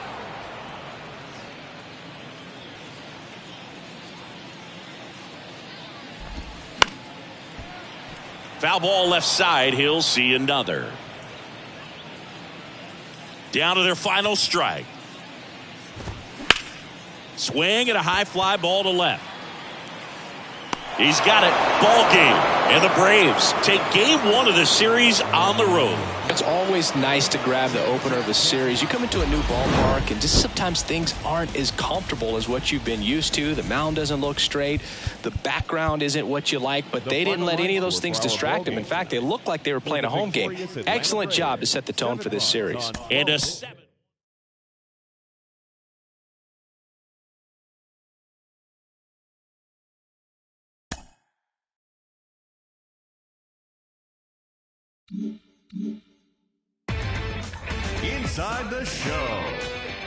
Speaker 1: Foul ball left side. He'll see another. Down to their final strike. Swing and a high fly ball to left. He's got it. Ball game. And the Braves take game 1 of the series on the road.
Speaker 2: It's always nice to grab the opener of a series. You come into a new ballpark and just sometimes things aren't as comfortable as what you've been used to. The mound doesn't look straight. The background isn't what you like, but they didn't let any of those things distract them. In fact, they looked like they were playing a home game. Excellent job to set the tone for this series.
Speaker 1: And a 7.
Speaker 3: Inside the show.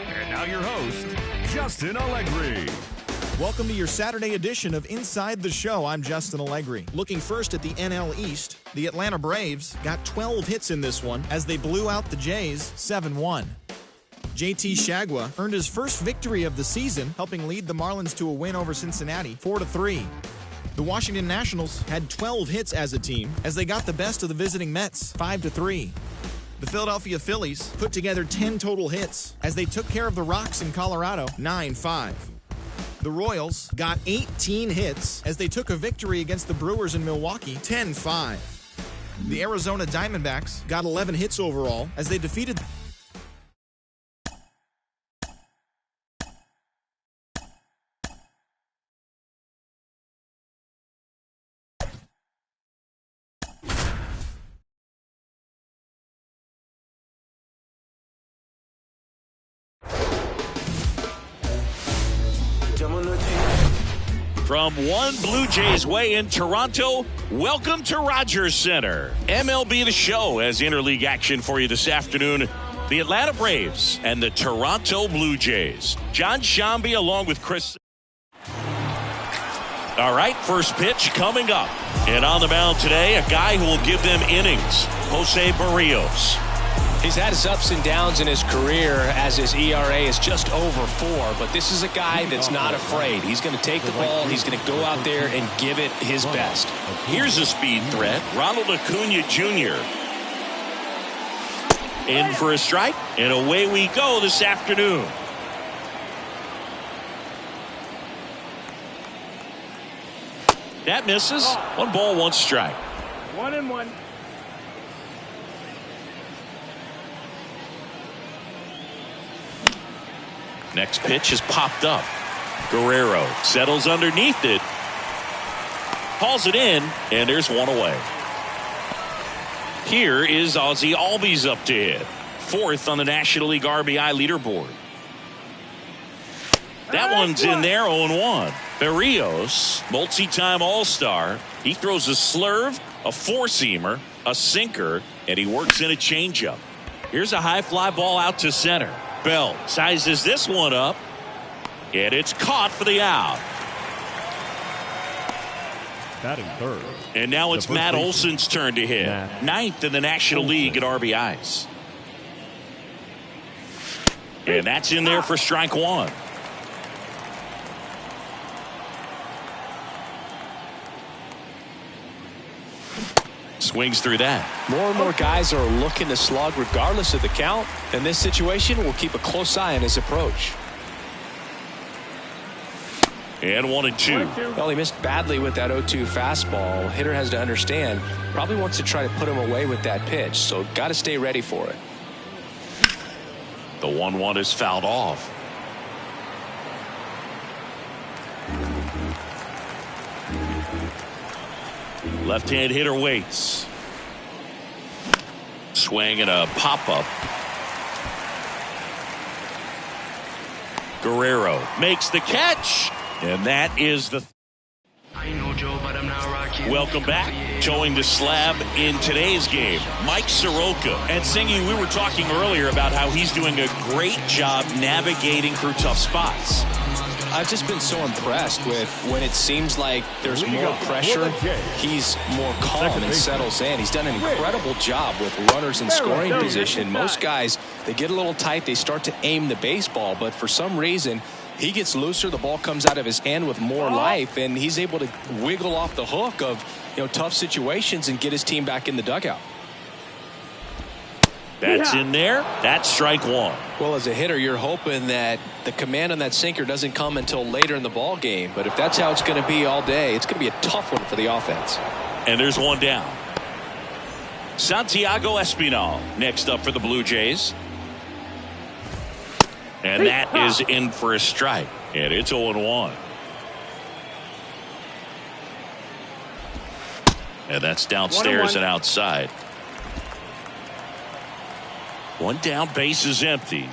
Speaker 3: And now your host, Justin Allegri.
Speaker 5: Welcome to your Saturday edition of Inside the Show. I'm Justin Allegri. Looking first at the NL East, the Atlanta Braves got 12 hits in this one as they blew out the Jays 7-1. JT Shagwa earned his first victory of the season, helping lead the Marlins to a win over Cincinnati 4-3. The Washington Nationals had 12 hits as a team as they got the best of the visiting Mets 5-3. The Philadelphia Phillies put together 10 total hits as they took care of the Rocks in Colorado 9-5. The Royals got 18 hits as they took a victory against the Brewers in Milwaukee 10-5. The Arizona Diamondbacks got 11 hits overall as they defeated
Speaker 1: From one Blue Jays way in Toronto, welcome to Rogers Center. MLB The Show has interleague action for you this afternoon. The Atlanta Braves and the Toronto Blue Jays. John Shambi along with Chris. All right, first pitch coming up. And on the mound today, a guy who will give them innings, Jose Barrios.
Speaker 2: He's had his ups and downs in his career as his ERA is just over 4, but this is a guy that's not afraid. He's going to take the ball, he's going to go out there and give it his best.
Speaker 1: Here's a speed threat, Ronald Acuna Jr. In for a strike, and away we go this afternoon. That misses. 1 ball, 1 strike.
Speaker 4: 1-1.
Speaker 1: Next pitch is popped up. Guerrero settles underneath it. Hauls it in, and there's 1 away. Here is Ozzie Albies up to hit. 4th on the National League RBI leaderboard. That one's in there, 0-1. Barrios, multi-time All-Star. He throws a slurve, a four-seamer, a sinker, and he works in a changeup. Here's a high fly ball out to center. Bell sizes this one up, and it's caught for the out.
Speaker 3: Batting third.
Speaker 1: And now it's Matt Olson's turn to hit. 9th in the National League at RBIs. And that's in there for strike one. Swings through that.
Speaker 2: More and more guys are looking to slug regardless of the count. In this situation, we'll keep a close eye on his approach.
Speaker 1: And 1-2.
Speaker 2: Well, he missed badly with that 0-2 fastball. Hitter has to understand, probably wants to try to put him away with that pitch, so got to stay ready for it.
Speaker 1: The 1-1 is fouled off. Left-hand hitter waits. Swing and a pop-up. Guerrero makes the catch, and that is the. Welcome back. Towing the slab in today's game, Mike Soroka. And Singy, we were talking earlier about how he's doing a great job navigating through tough spots.
Speaker 2: I've just been so impressed with when it seems like there's more pressure, he's more calm and settles in. He's done an incredible job with runners in scoring position. Most guys, they get a little tight, they start to aim the baseball, but for some reason, he gets looser, the ball comes out of his hand with more life, and he's able to wiggle off the hook of tough situations and get his team back in the dugout.
Speaker 1: That's in there. That's strike one.
Speaker 2: Well, as a hitter, you're hoping that the command on that sinker doesn't come until later in the ball game. But if that's how it's going to be all day, it's going to be a tough one for the offense.
Speaker 1: And there's one down. Santiago Espinal next up for the Blue Jays. And that is in for a strike. And it's 0-1. And that's downstairs and outside. One down, base is empty.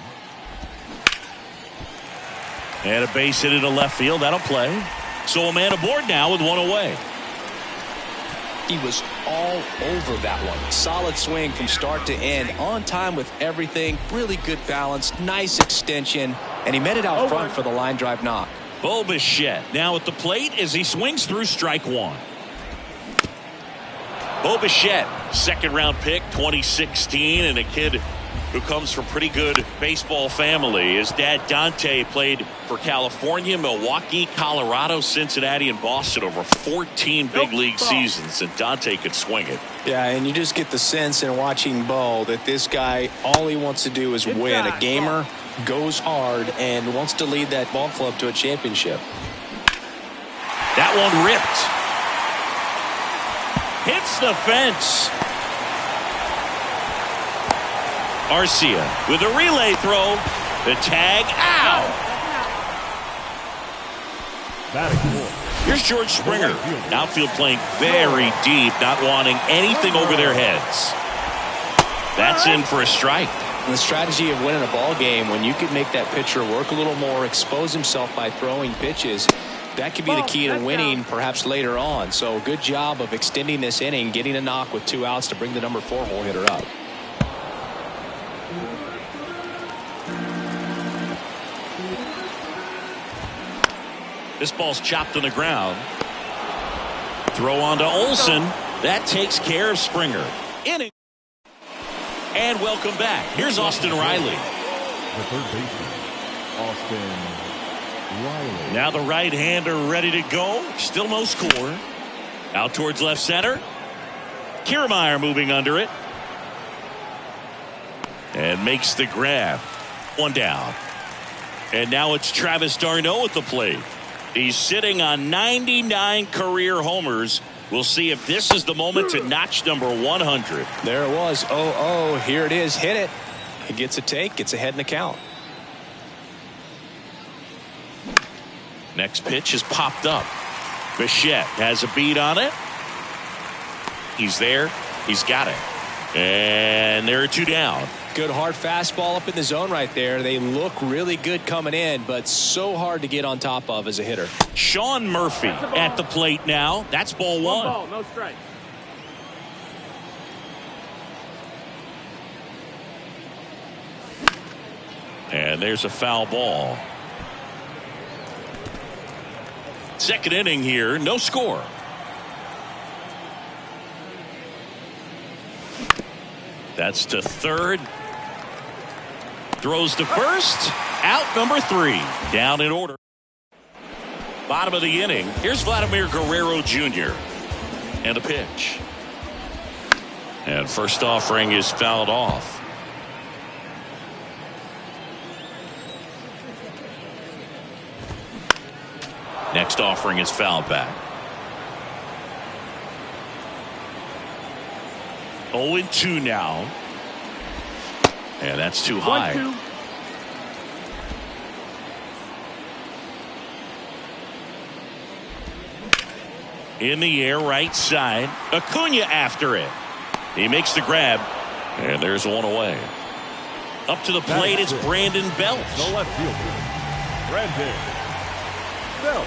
Speaker 1: And a base hit into left field. That'll play. So a man aboard now with one away.
Speaker 2: He was all over that one. Solid swing from start to end. On time with everything. Really good balance. Nice extension. And he met it out front for the line drive knock.
Speaker 1: Bo Bichette now at the plate as he swings through strike one. Bo Bichette, second round pick, 2016, and a kid who comes from pretty good baseball family. His dad Dante played for California, Milwaukee, Colorado, Cincinnati, and Boston over 14 big league seasons, and Dante could swing it.
Speaker 2: Yeah, and you just get the sense in watching Bo that this guy, all he wants to do is win. A gamer, goes hard, and wants to lead that ball club to a championship.
Speaker 1: That one ripped. Hits the fence. Arcia with a relay throw. The tag. Ow! Here's George Springer. Outfield playing very deep, not wanting anything over their heads. That's in for a strike.
Speaker 2: And the strategy of winning a ball game, when you can make that pitcher work a little more, expose himself by throwing pitches, that could be the key to winning perhaps later on. So good job of extending this inning, getting a knock with 2 outs to bring the number 4 hole hitter up.
Speaker 1: This ball's chopped on the ground. Throw on to Olsen. That takes care of Springer. Inning. And welcome back. Here's Austin Riley.
Speaker 3: The third baseman, Austin Riley.
Speaker 1: Now the right-hander ready to go. Still no score. Out towards left center. Kiermaier moving under it. And makes the grab. One down. And now it's Travis d'Arnaud at the plate. He's sitting on 99 career homers. We'll see if this is the moment to notch number 100.
Speaker 2: There it was. 0-0. Here it is. Hit it. He gets a take. Gets ahead in the count.
Speaker 1: Next pitch is popped up. Bichette has a beat on it. He's there. He's got it. And there are 2 down.
Speaker 2: Good hard fastball up in the zone right there. They look really good coming in, but so hard to get on top of as a hitter.
Speaker 1: Sean Murphy at the plate now. That's ball 1.
Speaker 4: Ball, no strike.
Speaker 1: And there's a foul ball. Second inning here, no score. That's to third. Throws to first. Out number 3. Down in order. Bottom of the inning. Here's Vladimir Guerrero Jr. And a pitch. And first offering is fouled off. Next offering is fouled back. 0-2 now. And that's too high.
Speaker 4: 1-2.
Speaker 1: In the air, right side. Acuna after it. He makes the grab. And there's one away. Up to the plate, it's Brandon Belt.
Speaker 3: The left fielder, Brandon Belt.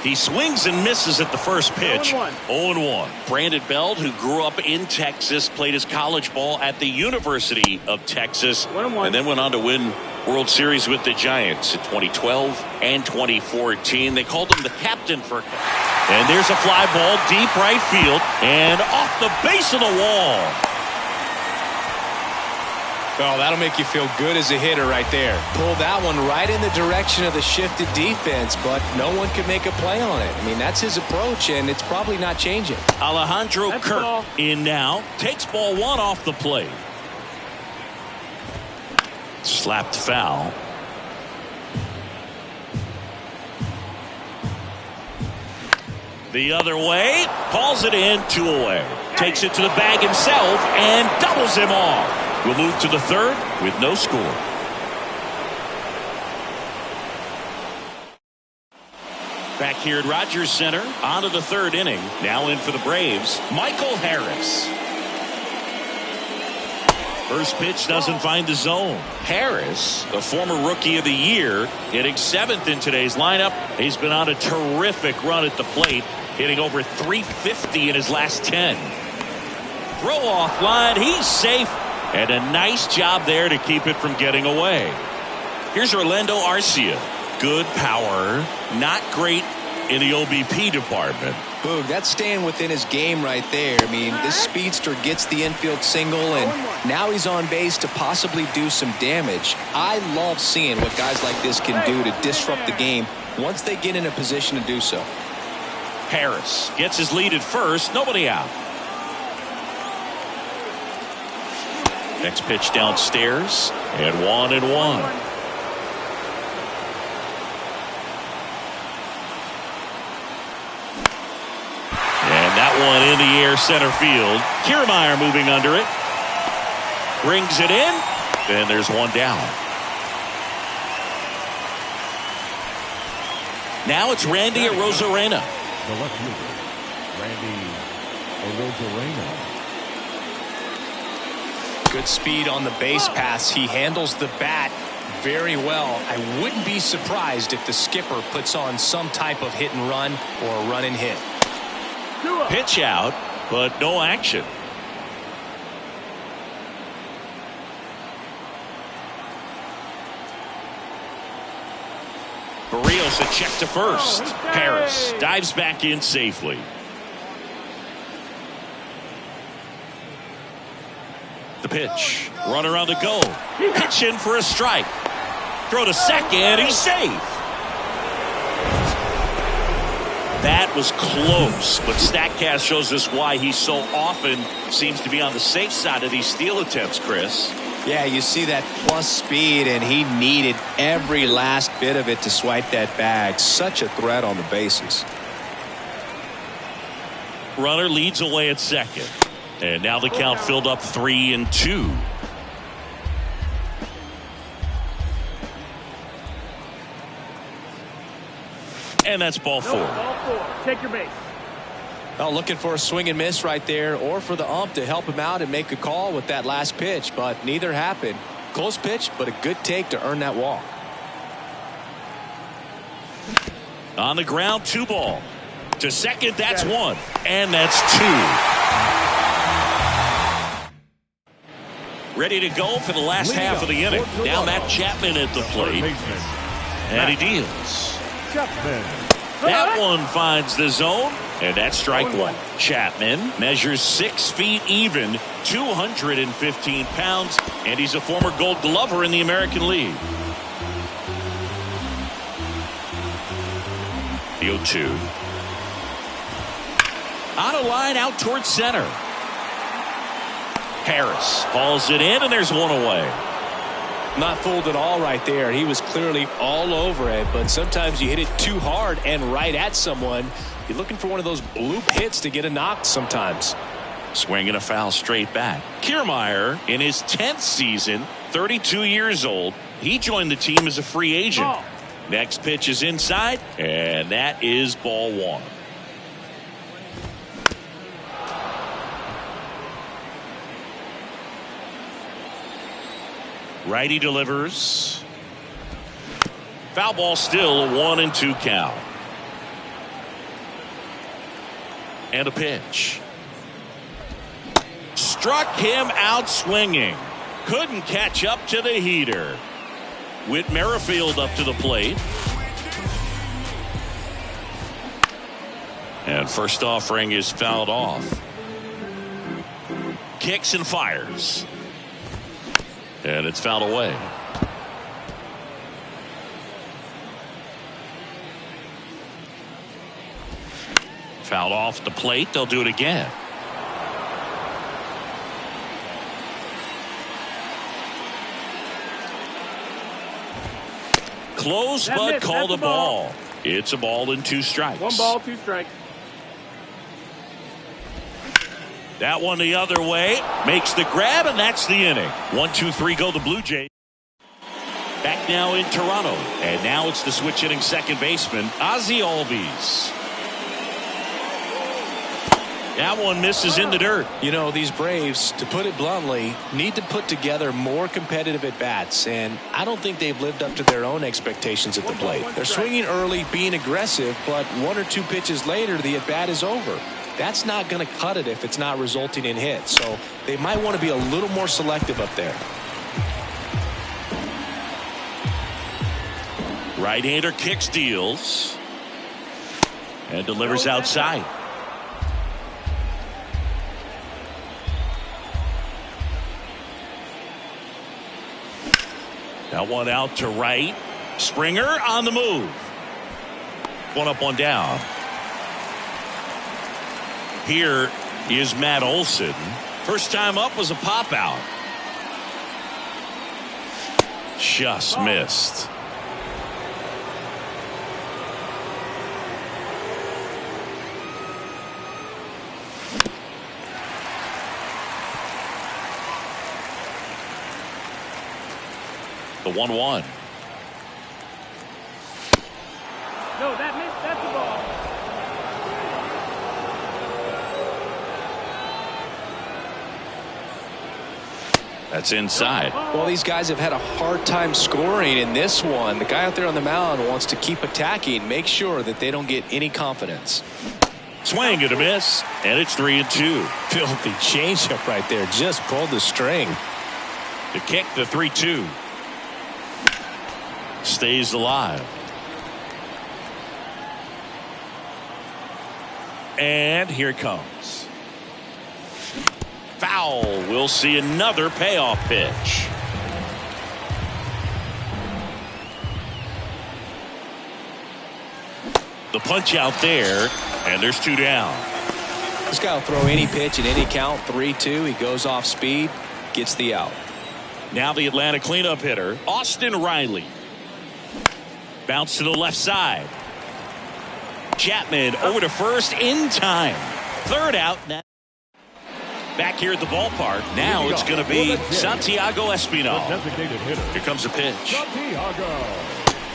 Speaker 1: He swings and misses at the first pitch.
Speaker 4: 0-1.
Speaker 1: 0-1. Brandon Belt, who grew up in Texas, played his college ball at the University of Texas,
Speaker 4: 1-1.
Speaker 1: and then went on to win World Series with the Giants in 2012 and 2014. They called him the captain for. And there's a fly ball deep right field and off the base of the wall.
Speaker 2: Oh, that'll make you feel good as a hitter right there. Pulled that one right in the direction of the shifted defense, but no one could make a play on it. I mean, that's his approach, and it's probably not changing.
Speaker 1: Alejandro
Speaker 4: That's
Speaker 1: Kirk
Speaker 4: ball.
Speaker 1: in now. Takes ball 1 off the plate. Slapped foul. The other way. Calls it in, 2 away. Takes it to the bag himself and doubles him off. We'll move to the 3rd with no score. Back here at Rogers Center, on to the 3rd inning. Now in for the Braves, Michael Harris. First pitch doesn't find the zone. Harris, the former Rookie of the Year, hitting 7th in today's lineup. He's been on a terrific run at the plate, hitting over 350 in his last 10. Throw off line, he's safe. And a nice job there to keep it from getting away. Here's Orlando Arcia. Good power, not great in the OBP department.
Speaker 2: Boog, that's staying within his game right there. I mean, this speedster gets the infield single, and now he's on base to possibly do some damage. I love seeing what guys like this can do to disrupt the game once they get in a position to do so.
Speaker 1: Harris gets his lead at first, nobody out. Next pitch downstairs, and 1-1. And that one in the air center field. Kiermaier moving under it. Brings it in, and there's one down. Now it's Randy Arozarena.
Speaker 3: The left fielder, Randy Arozarena.
Speaker 2: Good speed on the base pass. He handles the bat very well. I wouldn't be surprised if the skipper puts on some type of hit and run or a run and hit.
Speaker 1: Pitch out, but no action. Barrios a check to first. Harris dives back in safely. The pitch. Runner on the go. Pitch in for a strike. Throw to second. He's safe. That was close, but StatCast shows us why he so often seems to be on the safe side of these steal attempts, Chris.
Speaker 2: Yeah, you see that plus speed, and he needed every last bit of it to swipe that bag. Such a threat on the bases.
Speaker 1: Runner leads away at second. And now the count filled up 3-2. And that's ball 4.
Speaker 4: Ball 4. Take your base.
Speaker 2: Oh, looking for a swing and miss right there, or for the ump to help him out and make a call with that last pitch, but neither happened. Close pitch, but a good take to earn that walk.
Speaker 1: On the ground, 2 ball. To second, that's 1. And that's 2. Ready to go for the last half of the inning. Now Matt Chapman at the plate. And he deals.
Speaker 3: Chapman.
Speaker 1: That one finds the zone, And that's strike one. Chapman measures 6 feet even, 215 pounds, and he's a former Gold Glover in the American League. The 0-2. On a line out towards center. Harris hauls it in, and there's one away.
Speaker 2: Not fooled at all right there. He was clearly all over it, but sometimes you hit it too hard and right at someone. You're looking for one of those bloop hits to get a knock sometimes.
Speaker 1: Swing and a foul straight back. Kiermaier in his 10th season, 32 years old. He joined the team as a free agent.
Speaker 4: Ball.
Speaker 1: Next pitch is inside, and that is ball one. Righty delivers. Foul ball, still a 1-2 count. And a pitch. Struck him out swinging. Couldn't catch up to the heater. Whit Merrifield up to the plate. And first offering is fouled off. Kicks and fires. And it's fouled away. Fouled off the plate. They'll do it again. Close, but call the ball. It's a ball and 2 strikes.
Speaker 4: 1 ball, 2 strikes.
Speaker 1: That one the other way. Makes the grab, and that's the inning. 1-2-3 go the Blue Jays. Back now in Toronto. And now it's the switch hitting second baseman, Ozzie Albies. That one misses in the dirt.
Speaker 2: You know, these Braves, to put it bluntly, need to put together more competitive at-bats, and I don't think they've lived up to their own expectations at the plate. They're swinging early, being aggressive, but 1 or 2 pitches later, the at-bat is over. That's not going to cut it if it's not resulting in hits, so they might want to be a little more selective up there.
Speaker 1: Right-hander kicks, deals, and delivers outside. That one out to right. Springer on the move. 1 up, 1 down. Here is Matt Olson. First time up was a pop out. Just missed. The 1-1.
Speaker 4: No, that missed. That's the ball.
Speaker 1: That's inside.
Speaker 2: Well, these guys have had a hard time scoring in this one. The guy out there on the mound wants to keep attacking, make sure that they don't get any confidence.
Speaker 1: Swing and a miss, and it's 3-2.
Speaker 2: Filthy changeup right there. Just pulled the string.
Speaker 1: The kick, the 3-2. Stays alive. And here it comes. Foul. We'll see another payoff pitch. The punch out there, and there's 2 down.
Speaker 2: This guy will throw any pitch at any count. 3-2. He goes off speed, gets the out.
Speaker 1: Now the Atlanta cleanup hitter, Austin Riley. Bounce to the left side. Chapman over to first in time. Third out. Back here at the ballpark. Now it's going to be Santiago Espinal.
Speaker 3: Designated hitter.
Speaker 1: Here comes the pitch.
Speaker 3: Santiago.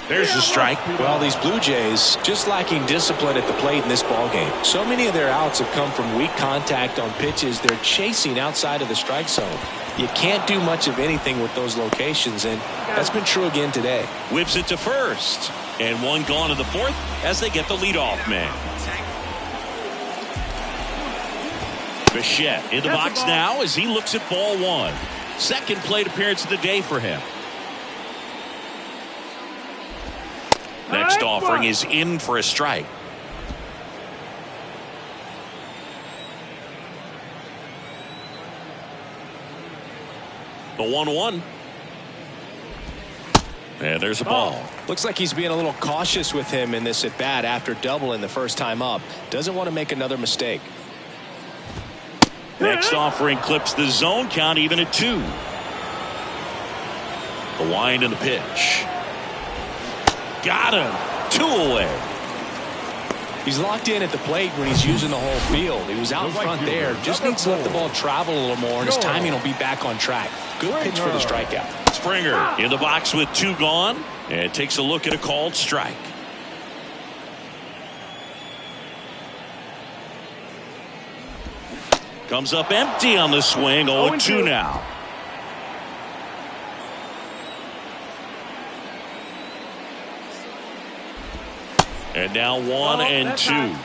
Speaker 1: There's the strike.
Speaker 2: Well, these Blue Jays just lacking discipline at the plate in this ballgame. So many of their outs have come from weak contact on pitches they're chasing outside of the strike zone. You can't do much of anything with those locations, and that's been true again today.
Speaker 1: Whips it to first. And 1 gone in the 4th as they get the leadoff man. Bichette in the box now as he looks at ball 1. Second plate appearance of the day for him. Next offering is in for a strike. The 1-1. And there's a ball.
Speaker 2: Looks like he's being a little cautious with him in this at bat after doubling the first time up. Doesn't want to make another mistake.
Speaker 1: Next offering clips the zone count even at 2. The wind and the pitch. Got him. 2 away.
Speaker 2: He's locked in at the plate when he's using the whole field. He was out in front there. Just needs to let the ball travel a little more, and his timing will be back on track. Good pitch for the strikeout.
Speaker 1: Springer in the box with 2 gone, and takes a look at a called strike. Comes up empty on the swing. 0-2 now. And now 1-2.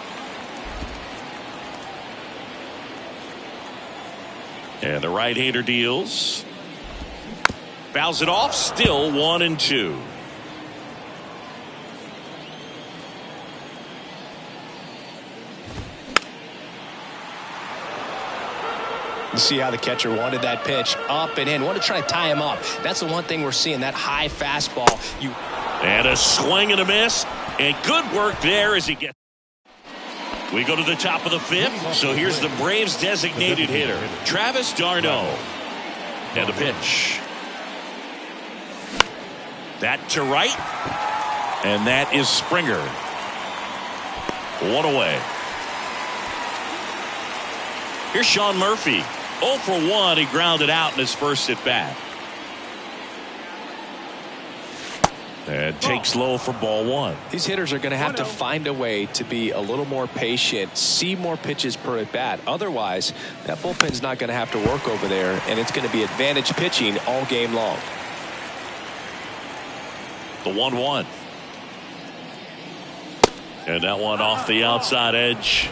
Speaker 1: And the right-hander deals. Fouls it off. Still 1-2.
Speaker 2: You see how the catcher wanted that pitch up and in. Wanted to try to tie him up. That's the one thing we're seeing, that high fastball.
Speaker 1: And a swing and a miss. And good work there as he gets. We go to the top of the 5th. So here's the Braves designated hitter, Travis d'Arnaud. And the pitch. That to right. And that is Springer. 1 away. Here's Sean Murphy. 0 for 1. He grounded out in his first at bat. And takes low for ball 1.
Speaker 2: These hitters are going to have to find a way to be a little more patient, see more pitches per at bat. Otherwise, that bullpen's not going to have to work over there, and it's going to be advantage pitching all game long.
Speaker 1: The 1-1. And that one off the outside edge.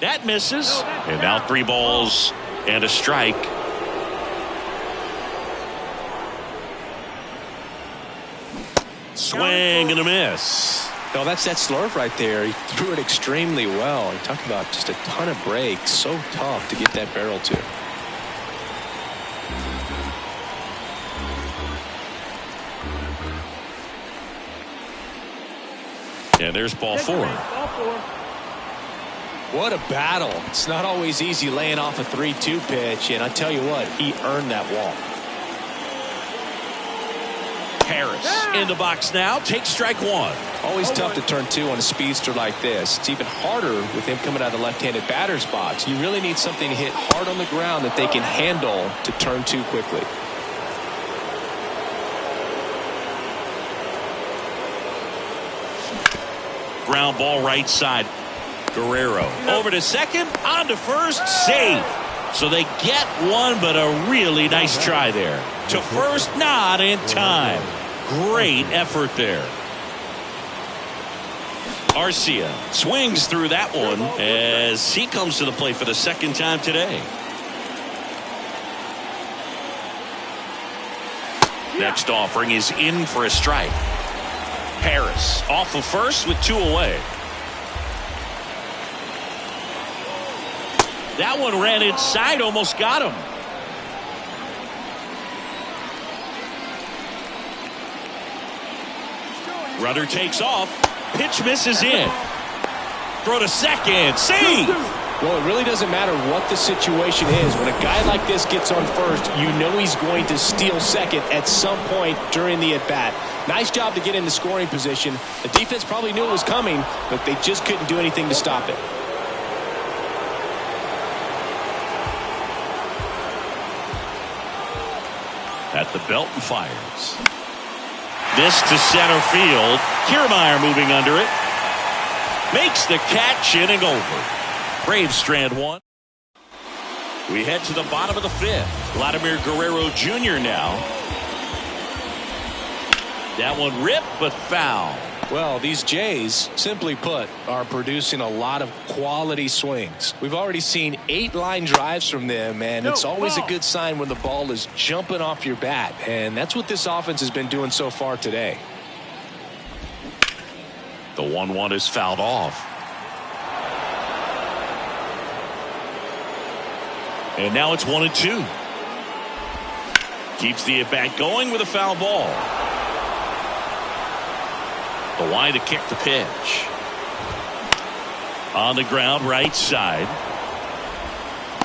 Speaker 1: That misses. And now 3 balls and a strike. Swing and a miss.
Speaker 2: No, that's that slurve right there. He threw it extremely well. You talk about just a ton of breaks. So tough to get that barrel to.
Speaker 1: And there's ball 4.
Speaker 2: What a battle. It's not always easy laying off a 3-2 pitch, and I tell you what, he earned that walk.
Speaker 1: Harris in the box now. Takes strike 1.
Speaker 2: Always tough to turn 2 on a speedster like this. It's even harder with him coming out of the left-handed batter's box. You really need something to hit hard on the ground that they can handle to turn 2 quickly.
Speaker 1: Ground ball right side. Guerrero over to second, on to first, save. So they get one, but a really nice try there. To first, not in time. Great effort there. Arcia swings through that one as he comes to the plate for the second time today. Next offering is in for a strike. Harris off of first with 2 away. That one ran inside, almost got him. Rudder takes off. Pitch misses in. Throw to second. Save!
Speaker 2: Well, it really doesn't matter what the situation is. When a guy like this gets on first, you know he's going to steal second at some point during the at-bat. Nice job to get into scoring position. The defense probably knew it was coming, but they just couldn't do anything to stop it.
Speaker 1: At the belt and fires. This to center field. Kiermaier moving under it. Makes the catch, inning over. Braves strand 1. We head to the bottom of the 5th. Vladimir Guerrero Jr. now. That one ripped, but foul.
Speaker 2: Well, these Jays, simply put, are producing a lot of quality swings. We've already seen 8 line drives from them, and it's always a good sign when the ball is jumping off your bat, and that's what this offense has been doing so far today.
Speaker 1: The 1-1 is fouled off. And now it's 1-2. Keeps the at-bat going with a foul ball. The line to kick the pitch. On the ground, right side.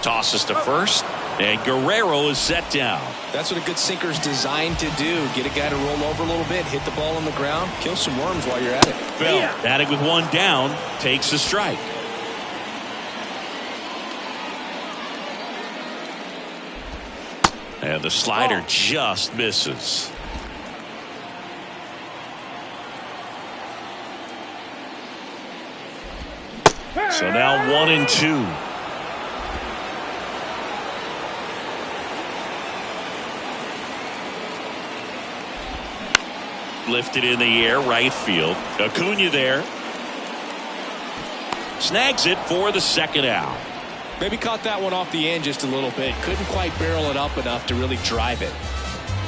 Speaker 1: Tosses to first. And Guerrero is set down.
Speaker 2: That's what a good sinker's designed to do. Get a guy to roll over a little bit, hit the ball on the ground, kill some worms while you're at it.
Speaker 1: Bell, batting with one down, takes a strike. And the slider just misses. So now 1-2. Lifted in the air, right field. Acuna there. Snags it for the second out.
Speaker 2: Maybe caught that one off the end just a little bit. Couldn't quite barrel it up enough to really drive it.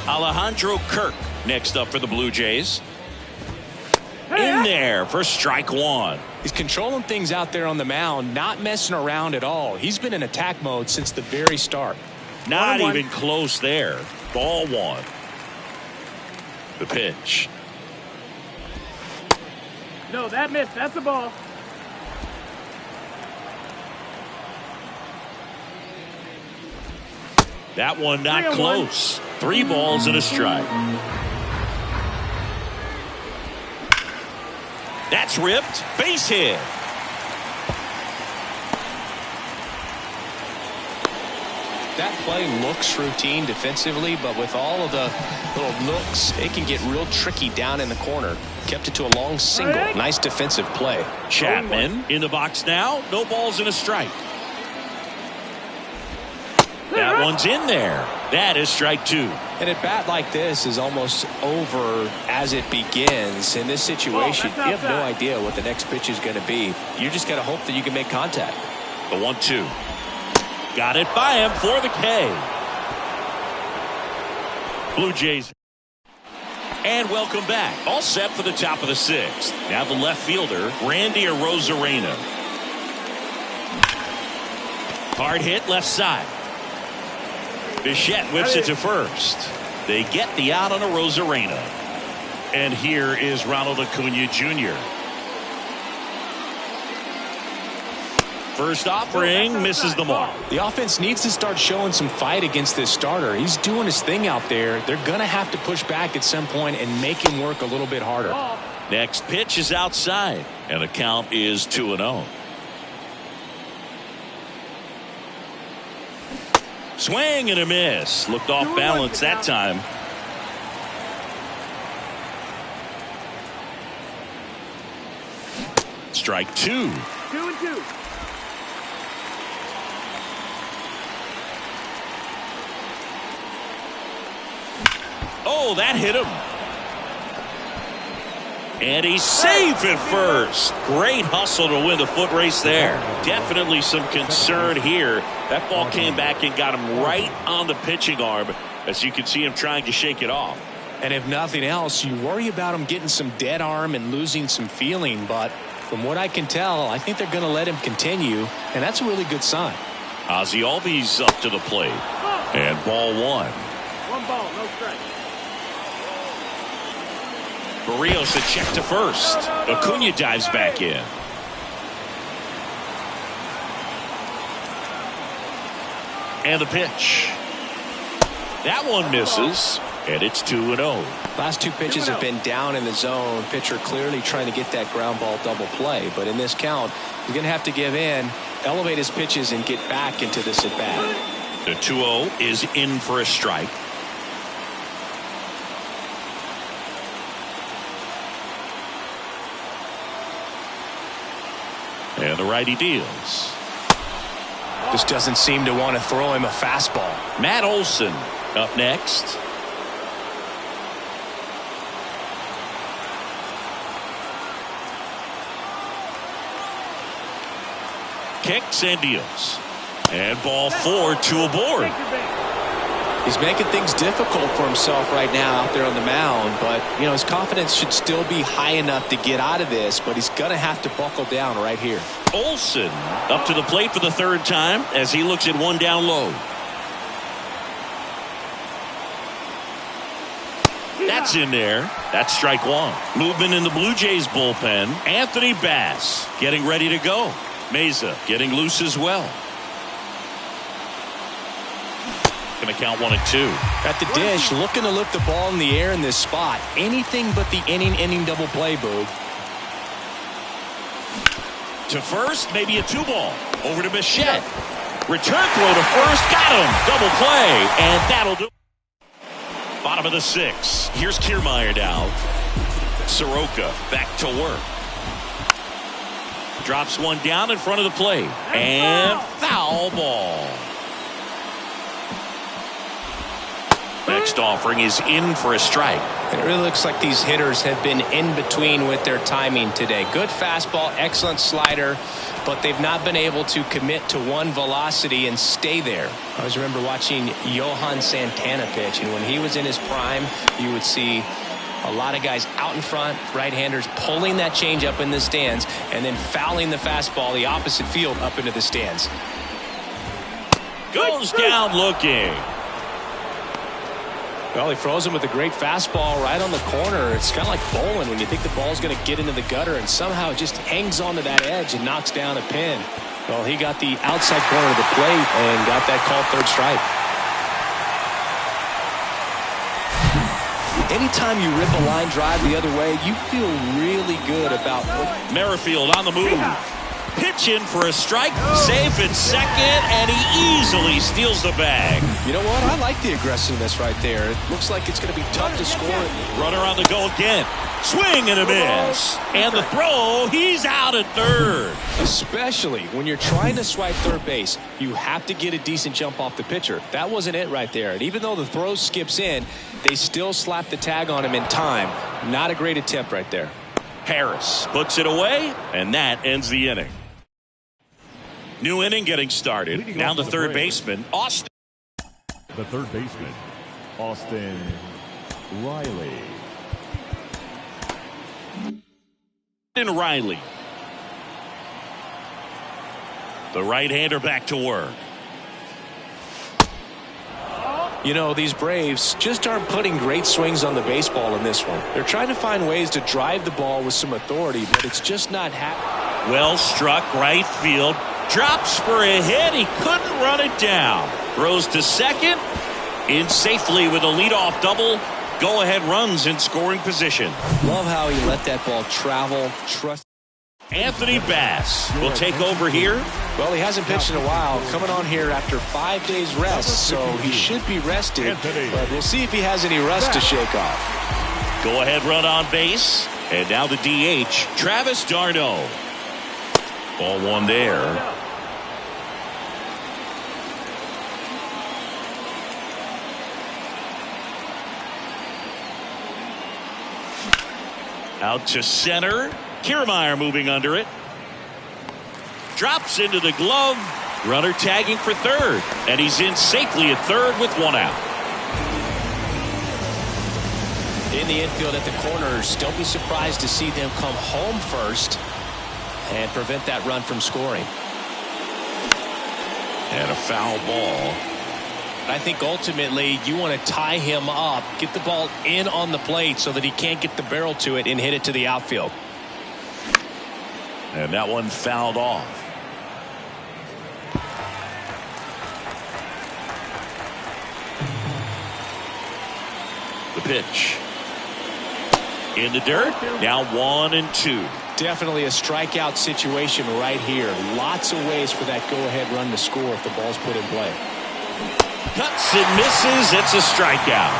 Speaker 1: Alejandro Kirk next up for the Blue Jays. In there for strike one.
Speaker 2: He's controlling things out there on the mound, not messing around at all. He's been in attack mode since the very start.
Speaker 1: Not even close there. Ball one. The pitch.
Speaker 4: No, that missed. That's a ball.
Speaker 1: That one not close. 3 balls and a strike. That's ripped. Base hit.
Speaker 2: That play looks routine defensively, but with all of the little nooks, it can get real tricky down in the corner. Kept it to a long single. Nice defensive play.
Speaker 1: Chapman in the box now. No balls and a strike. That one's in there. That is strike 2.
Speaker 2: And at bat like this is almost over as it begins. In this situation, you have no idea what the next pitch is going to be. You just got to hope that you can make contact.
Speaker 1: The 1-2. Got it by him for the K. Blue Jays. And welcome back. All set for the top of the 6th. Now the left fielder, Randy Arozarena. Hard hit left side. Bichette whips it to first. They get the out on Arozarena. And here is Ronald Acuna Jr. First offering misses the mark.
Speaker 2: The offense needs to start showing some fight against this starter. He's doing his thing out there. They're going to have to push back at some point and make him work a little bit harder.
Speaker 1: Next pitch is outside, and the count is 2-0. Swing and a miss. Looked off balance that time. Strike 2.
Speaker 4: 2-2.
Speaker 1: Oh, that hit him. And he's safe at first. Great hustle to win the foot race there. Definitely some concern here. That ball came back and got him right on the pitching arm, as you can see him trying to shake it off.
Speaker 2: And if nothing else, you worry about him getting some dead arm and losing some feeling. But from what I can tell, I think they're going to let him continue, and that's a really good sign.
Speaker 1: Ozzie Albies up to the plate. And ball 1.
Speaker 4: 1 ball, no strike.
Speaker 1: Barrios a check to first. Acuna dives back in. And the pitch. That one misses. And it's 2-0.
Speaker 2: Last 2 pitches have been down in the zone. Pitcher clearly trying to get that ground ball double play. But in this count, he's going to have to give in, elevate his pitches, and get back into this at bat.
Speaker 1: The 2-0 is in for a strike. And the righty deals.
Speaker 2: Just doesn't seem to want to throw him a fastball.
Speaker 1: Matt Olson up next. Kicks and deals. And ball 4, 2 aboard.
Speaker 2: He's making things difficult for himself right now out there on the mound, but, you know, his confidence should still be high enough to get out of this, but he's going to have to buckle down right here.
Speaker 1: Olsen up to the plate for the third time as he looks at one down low. That's in there. That's strike one. Movement in the Blue Jays bullpen. Anthony Bass getting ready to go. Meza getting loose as well. Going to count 1-2.
Speaker 2: At the dish, looking to lift the ball in the air in this spot. Anything but the inning double play, Boog.
Speaker 1: To first, maybe a 2-ball. Over to Bichette. Return throw to first. Got him. Double play. And that'll do it. Bottom of the 6th. Here's Kiermaier now. Soroka back to work. Drops one down in front of the plate. And foul ball. Next offering is in for a strike.
Speaker 2: It really looks like these hitters have been in between with their timing today. Good fastball, excellent slider, but they've not been able to commit to one velocity and stay there. I always remember watching Johan Santana pitch, and when he was in his prime, you would see a lot of guys out in front, right-handers pulling that change up in the stands and then fouling the fastball the opposite field up into the stands.
Speaker 1: Goes down looking.
Speaker 2: Well, he froze him with a great fastball right on the corner. It's kind of like bowling when you think the ball's going to get into the gutter and somehow it just hangs onto that edge and knocks down a pin. Well, he got the outside corner of the plate and got that called third strike. Anytime you rip a line drive the other way, you feel really good about what...
Speaker 1: Merrifield on the move. Pitch in for a strike. Safe at second, and he easily steals the bag.
Speaker 2: You know what? I like the aggressiveness right there. It looks like it's going to be tough to score.
Speaker 1: Runner on the go again. Swing and a miss. And the throw, he's out at third.
Speaker 2: Especially when you're trying to swipe third base, you have to get a decent jump off the pitcher. That wasn't it right there. And even though the throw skips in, they still slap the tag on him in time. Not a great attempt right there.
Speaker 1: Harris puts it away, and that ends the inning. New inning getting started. Now the third baseman, Austin.
Speaker 3: The third baseman, Austin Riley.
Speaker 1: Riley. The right-hander back to work.
Speaker 2: You know, these Braves just aren't putting great swings on the baseball in this one. They're trying to find ways to drive the ball with some authority, but it's just not happening.
Speaker 1: Well struck right field. Drops for a hit. He couldn't run it down. Throws to second. In safely with a leadoff double. Go-ahead runs in scoring position.
Speaker 2: Love how he let that ball travel. Trust.
Speaker 1: Anthony Bass will take over here.
Speaker 2: Well, he hasn't pitched in a while. Coming on here after 5 days rest, so he should be rested. But we'll see if he has any rust to shake off.
Speaker 1: Go-ahead run on base. And now the DH, Travis d'Arnaud. Ball one there. Out to center. Kiermaier moving under it. Drops into the glove. Runner tagging for third. And he's in safely at third with one out.
Speaker 2: In the infield at the corners, don't be surprised to see them come home first and prevent that run from scoring.
Speaker 1: And a foul ball.
Speaker 2: I think ultimately you want to tie him up, get the ball in on the plate so that he can't get the barrel to it and hit it to the outfield.
Speaker 1: And that one fouled off. The pitch. In the dirt. Now 1-2.
Speaker 2: Definitely a strikeout situation right here. Lots of ways for that go-ahead run to score if the ball's put in play.
Speaker 1: Cuts and misses. It's a strikeout.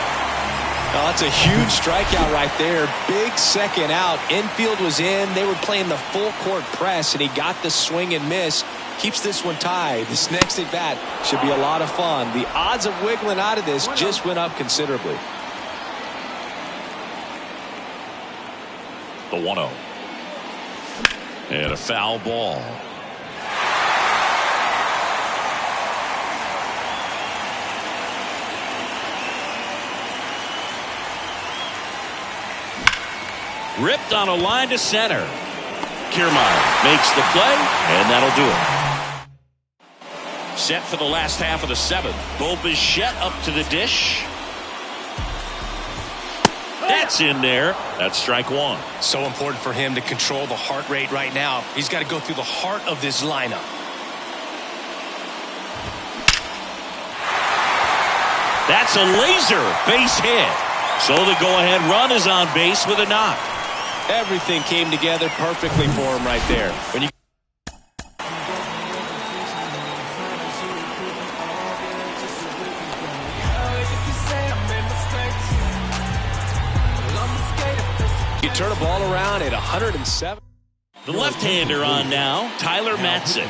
Speaker 2: Oh, that's a huge strikeout right there. Big second out. Infield was in. They were playing the full court press, and he got the swing and miss. Keeps this one tied. This next at bat should be a lot of fun. The odds of wiggling out of this just went up considerably.
Speaker 1: The 1-0. And a foul ball. Ripped on a line to center. Kiermaier makes the play, and that'll do it. Set for the last half of the seventh. Bo Bichette up to the dish. That's in there. That's strike one.
Speaker 2: So important for him to control the heart rate right now. He's got to go through the heart of this lineup.
Speaker 1: That's a laser base hit. So the go-ahead run is on base with a knock.
Speaker 2: Everything came together perfectly for him right there. When you turn a ball around at 107.
Speaker 1: The left-hander on now, Tyler Matzek.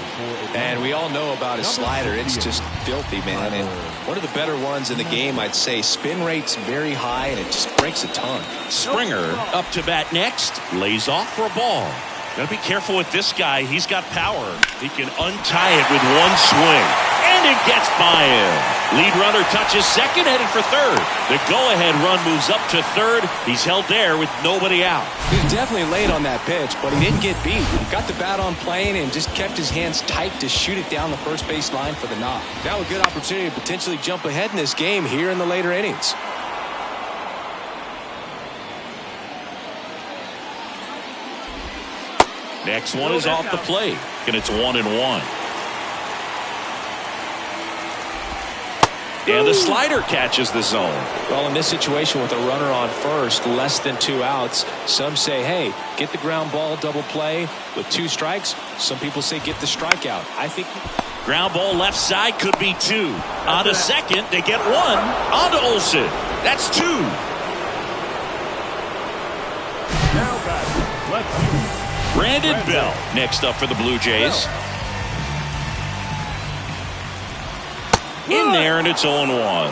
Speaker 2: And we all know about his slider. It's just filthy, man. And one of the better ones in the game, I'd say. Spin rate's very high, and it just breaks a ton.
Speaker 1: Springer up to bat next. Lays off for a ball. Gotta be careful with this guy. He's got power. He can untie it with one swing. And it gets by him. Lead runner touches second, headed for third. The go-ahead run moves up to third. He's held there with nobody out.
Speaker 2: He was definitely late on that pitch, but he didn't get beat. He got the bat on plane and just kept his hands tight to shoot it down the first base line for the knock. Now a good opportunity to potentially jump ahead in this game here in the later innings.
Speaker 1: Next one is off the plate, and it's 1-1. And the slider catches the zone.
Speaker 2: Well, in this situation with a runner on first, less than 2 outs, some say, hey, get the ground ball, double play with 2 strikes. Some people say get the strikeout. I think
Speaker 1: ground ball left side could be 2. On to second, they get 1. On to Olsen. That's 2.
Speaker 3: Now back, left field.
Speaker 1: Brandon Bell next up for the Blue Jays. In there, and it's 0-1.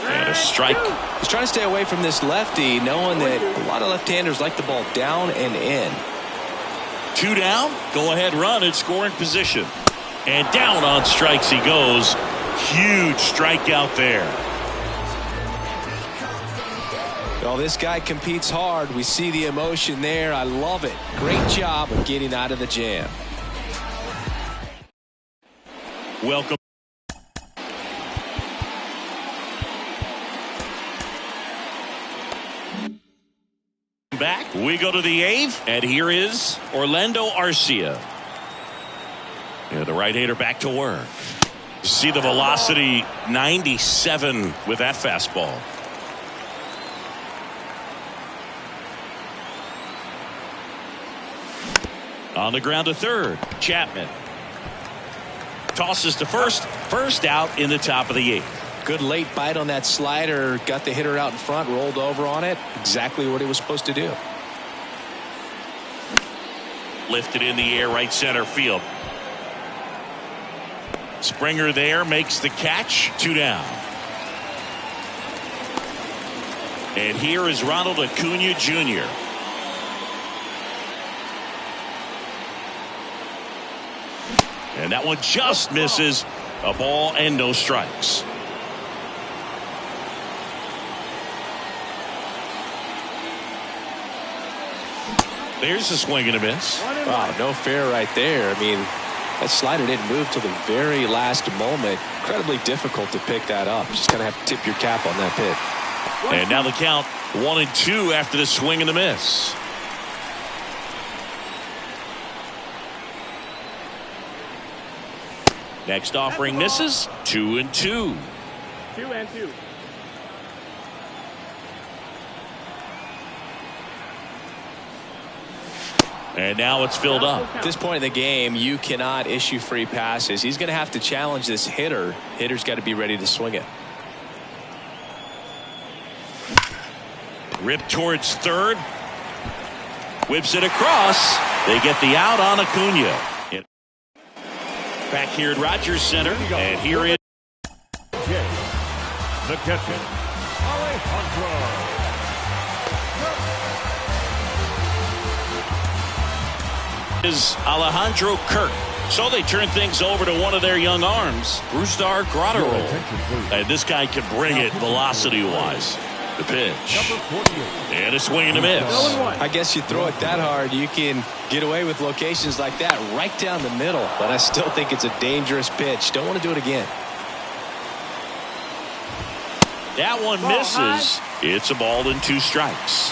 Speaker 1: And a strike.
Speaker 2: He's trying to stay away from this lefty, knowing that a lot of left-handers like the ball down and in.
Speaker 1: 2 down, go-ahead run in scoring position. And down on strikes he goes. Huge strikeout there.
Speaker 2: Well, this guy competes hard. We see the emotion there. I love it. Great job of getting out of the jam.
Speaker 1: Welcome. Back. We go to the 8th, and here is Orlando Arcia. Yeah, the right-hander back to work. You see the velocity, 97 with that fastball. On the ground to third, Chapman. Tosses to first. First out in the top of the 8th.
Speaker 2: Good late bite on that slider. Got the hitter out in front, rolled over on it. Exactly what he was supposed to do.
Speaker 1: Lifted in the air, right center field. Springer there makes the catch. 2 down. And here is Ronald Acuna Jr. And that one just misses. A ball and no strikes. There's a swing and a miss.
Speaker 2: Wow, no fair right there. I mean, that slider didn't move till the very last moment. Incredibly difficult to pick that up. Just kind of have to tip your cap on that pitch.
Speaker 1: And now the count 1-2 after the swing and the miss. Next offering misses. 2-2.
Speaker 4: 2-2.
Speaker 1: And now it's filled up.
Speaker 2: At this point in the game, you cannot issue free passes. He's going to have to challenge this hitter. Hitter's got to be ready to swing it.
Speaker 1: Ripped towards third. Whips it across. They get the out on Acuna. Back here at Rogers Center. And here is
Speaker 3: The catcher, Alejandro.
Speaker 1: Alejandro Kirk. So they turn things over to one of their young arms, Brusdar Graterol. And this guy can bring it velocity-wise. The pitch. And a swing and a miss.
Speaker 2: I guess you throw it that hard, you can get away with locations like that right down the middle. But I still think it's a dangerous pitch. Don't want to do it again.
Speaker 1: That one misses. It's a ball and 2 strikes.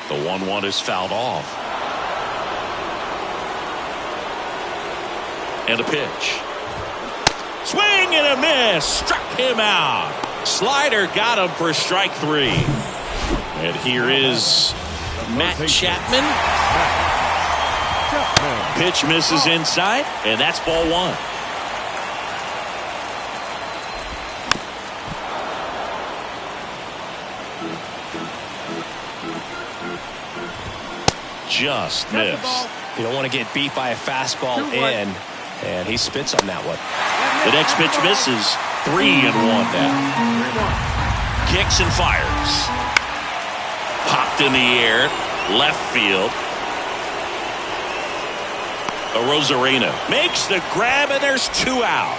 Speaker 1: The 1-1 is fouled off. And a pitch. Swing and a miss. Struck him out. Slider got him for strike 3. And here is Matt Chapman. Pitch misses inside, and that's ball 1. Just missed.
Speaker 2: You don't want to get beat by a fastball in, and he spits on that one.
Speaker 1: The next pitch misses. 3-1 now. Kicks and fires. Popped in the air. Left field. Arozarena makes the grab, and there's 2 out.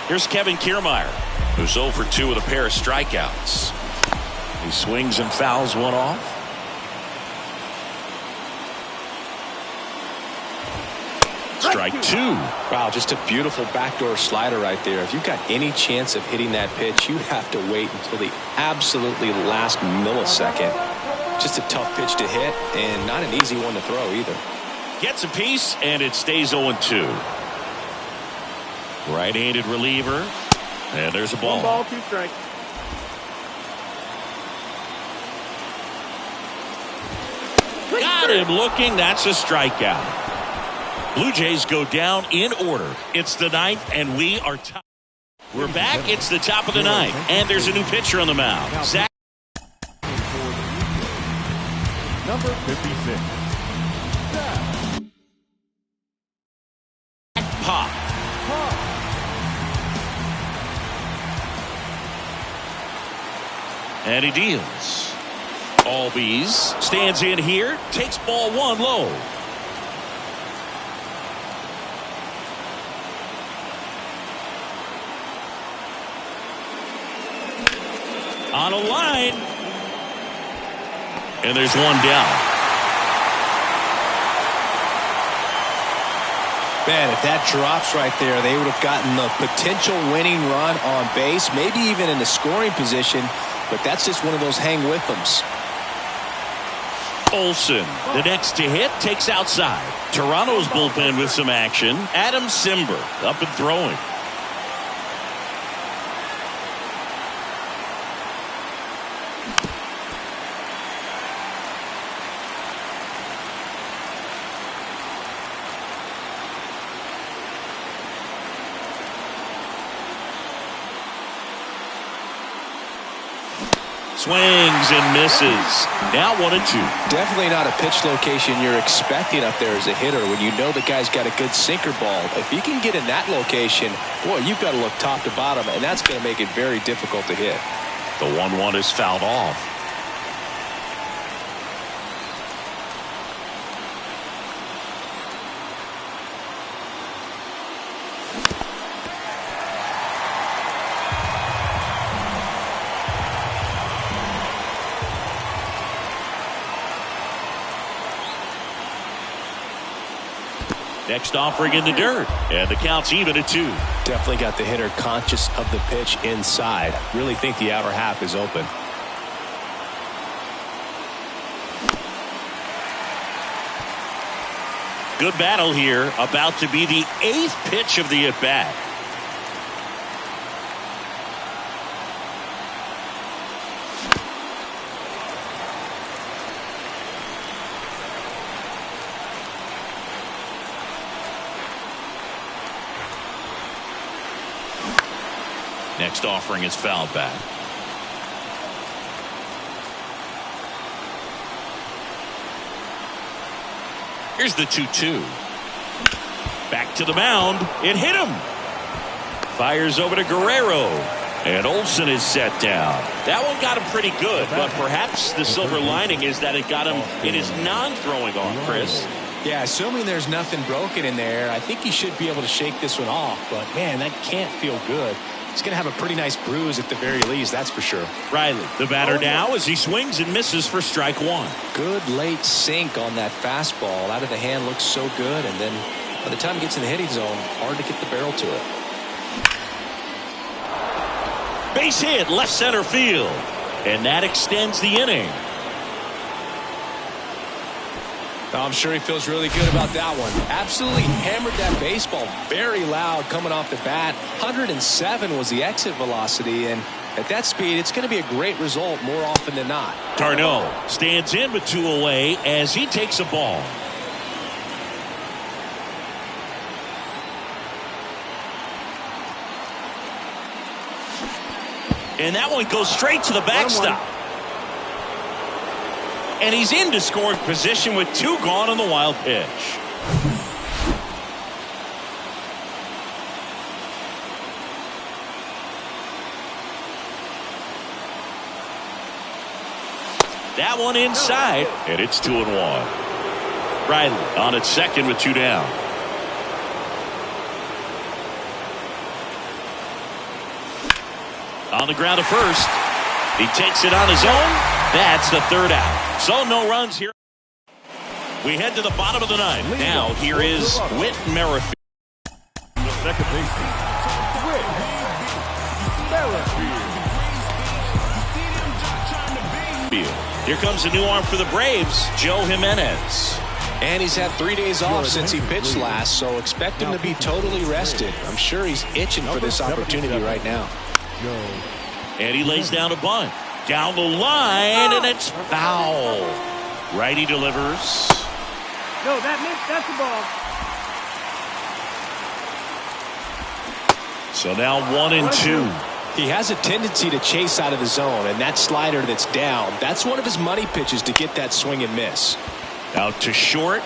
Speaker 1: Here's Kevin Kiermaier, who's 0 for 2 with a pair of strikeouts. He swings and fouls one off. Strike 2.
Speaker 2: Wow, just a beautiful backdoor slider right there. If you've got any chance of hitting that pitch, you have to wait until the absolutely last millisecond. Just a tough pitch to hit, and not an easy one to throw either.
Speaker 1: Gets a piece, and it stays 0-2. Right-handed reliever, and there's a ball.
Speaker 4: 1 ball, 2 strikes.
Speaker 1: Got him looking. That's a strikeout. Blue Jays go down in order. It's the 9th, and we are top. We're back. It's the top of the 9th, and there's a new pitcher on the mound. Zach.
Speaker 3: Number 56.
Speaker 1: Pop. And he deals. Albies stands in here, takes ball 1 low. On a line. And there's 1 down.
Speaker 2: Man, if that drops right there, they would have gotten the potential winning run on base, maybe even in the scoring position, but that's just one of those hang with thems.
Speaker 1: Olsen, the next to hit, takes outside. Toronto's bullpen with some action. Adam Simber up and throwing. Swings and misses. Now 1-2.
Speaker 2: Definitely not a pitch location you're expecting up there as a hitter when you know the guy's got a good sinker ball. If you can get in that location, boy, you've got to look top to bottom, and that's going to make it very difficult to hit.
Speaker 1: The 1-1 is fouled off. Next offering in the dirt, and the count's even at 2.
Speaker 2: Definitely got the hitter conscious of the pitch inside. Really think the outer half is open.
Speaker 1: Good battle here, about to be the 8th pitch of the at-bat. Next offering is fouled back. Here's the 2-2. Back to the mound. It hit him. Fires over to Guerrero. And Olsen is set down. That one got him pretty good, but perhaps the silver lining is that it got him in his non-throwing arm, Chris.
Speaker 2: Yeah, assuming there's nothing broken in there, I think he should be able to shake this one off. But, man, that can't feel good. He's going to have a pretty nice bruise at the very least, that's for sure.
Speaker 1: Riley, the batter now as he swings and misses for strike one.
Speaker 2: Good late sink on that fastball. Out of the hand looks so good, and then by the time it gets in the hitting zone, hard to get the barrel to it.
Speaker 1: Base hit, left center field. And that extends the inning.
Speaker 2: I'm sure he feels really good about that one. Absolutely hammered that baseball. Very loud coming off the bat. 107 was the exit velocity, and at that speed, it's going to be a great result more often than not.
Speaker 1: Tarno stands in with 2 away as he takes a ball. And that one goes straight to the backstop. And he's into scoring position with 2 gone on the wild pitch. That one inside, and it's 2-1. Riley on at second with 2 down. On the ground to first. He takes it on his own. That's the 3rd out. So no runs here. We head to the bottom of the 9th. Now here is Whit Merrifield.
Speaker 3: The second baseman, Whit Merrifield.
Speaker 1: Here comes a new arm for the Braves, Joe Jimenez.
Speaker 2: And he's had 3 days off since he pitched last, so expect him to be totally rested. I'm sure he's itching for this opportunity right now.
Speaker 1: And he lays down a bunt. Down the line, and it's foul. Righty delivers.
Speaker 4: No, that missed. That's the ball.
Speaker 1: So now 1-2.
Speaker 2: He has a tendency to chase out of the zone, and that slider that's down, that's one of his money pitches to get that swing and miss.
Speaker 1: Out to short.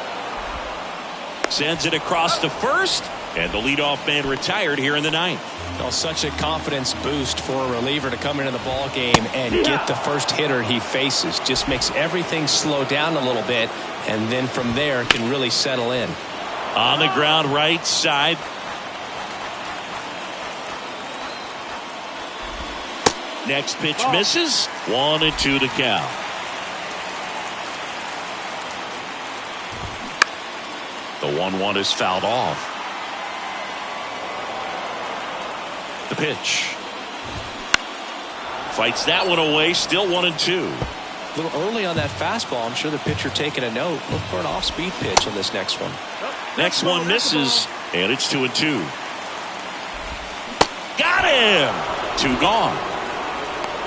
Speaker 1: Sends it across to first, and the leadoff man retired here in the 9th.
Speaker 2: Well, such a confidence boost for a reliever to come into the ball game and get the first hitter he faces. Just makes everything slow down a little bit, and then from there can really settle in.
Speaker 1: On the ground right side. Next pitch misses. 1-2 to count. The 1-1 is fouled off. The pitch. Fights that one away. Still 1-2.
Speaker 2: A little early on that fastball. I'm sure the pitcher taking a note. Look for an off-speed pitch on this next one.
Speaker 1: Next one misses, and it's 2-2. Got him! 2 gone.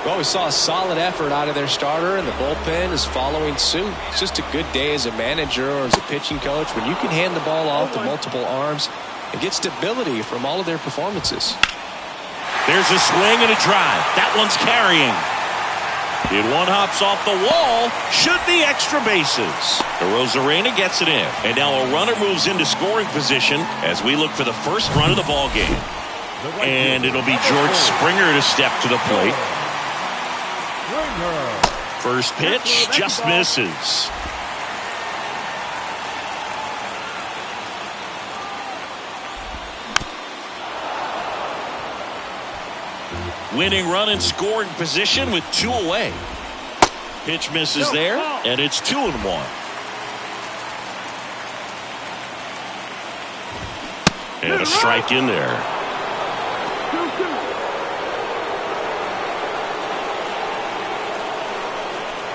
Speaker 2: Well, we saw a solid effort out of their starter, and the bullpen is following suit. It's just a good day as a manager or as a pitching coach when you can hand the ball off to multiple arms and get stability from all of their performances.
Speaker 1: There's a swing and a drive. That one's carrying. It one hops off the wall. Should be extra bases. The Rosarena gets it in. And now a runner moves into scoring position as we look for the first run of the ball game. And it'll be George Springer to step to the plate. First pitch just misses. Winning run in scoring position with 2 away. Pitch misses there, and it's 2-1. And a strike in there.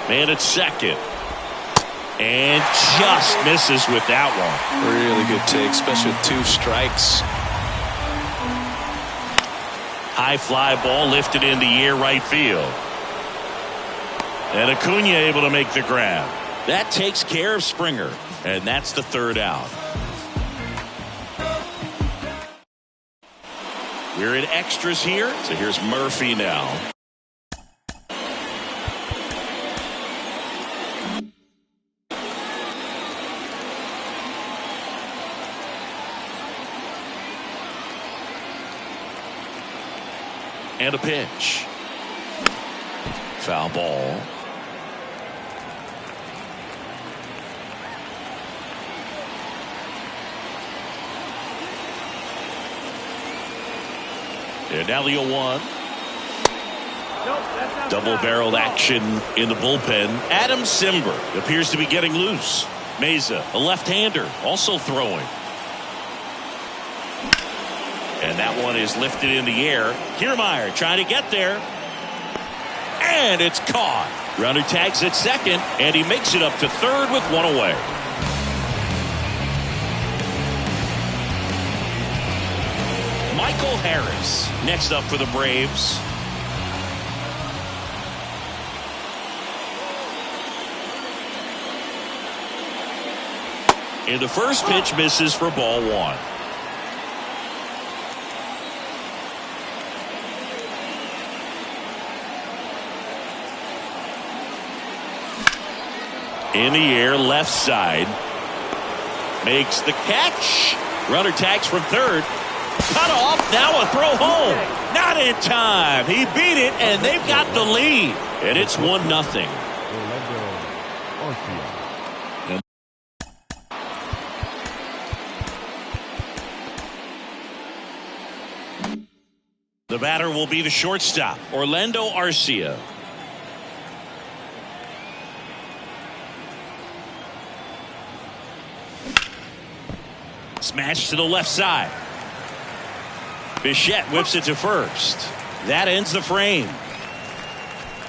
Speaker 1: Man at second. And just misses with that one.
Speaker 2: Really good take, especially with 2 strikes.
Speaker 1: High fly ball lifted in the air right field. And Acuna able to make the grab. That takes care of Springer. And that's the 3rd out. We're in extras here. So here's Murphy now. And a pitch. Foul ball. And now the 0-1.
Speaker 4: Nope, that's outside.
Speaker 1: Double-barreled action in the bullpen. Adam Simber appears to be getting loose. Meza, a left-hander, also throwing. And that one is lifted in the air. Kiermaier trying to get there. And it's caught. Runner tags at second, and he makes it up to third with one away. Michael Harris next up for the Braves. And the first pitch misses for ball one. In the air, left side. Makes the catch. Runner tags from third. Cut off. Now a throw home. Not in time. He beat it, and they've got the lead. And it's 1-0. The batter will be the shortstop, Orlando Arcia. Smash to the left side. Bichette whips it to first. That ends the frame.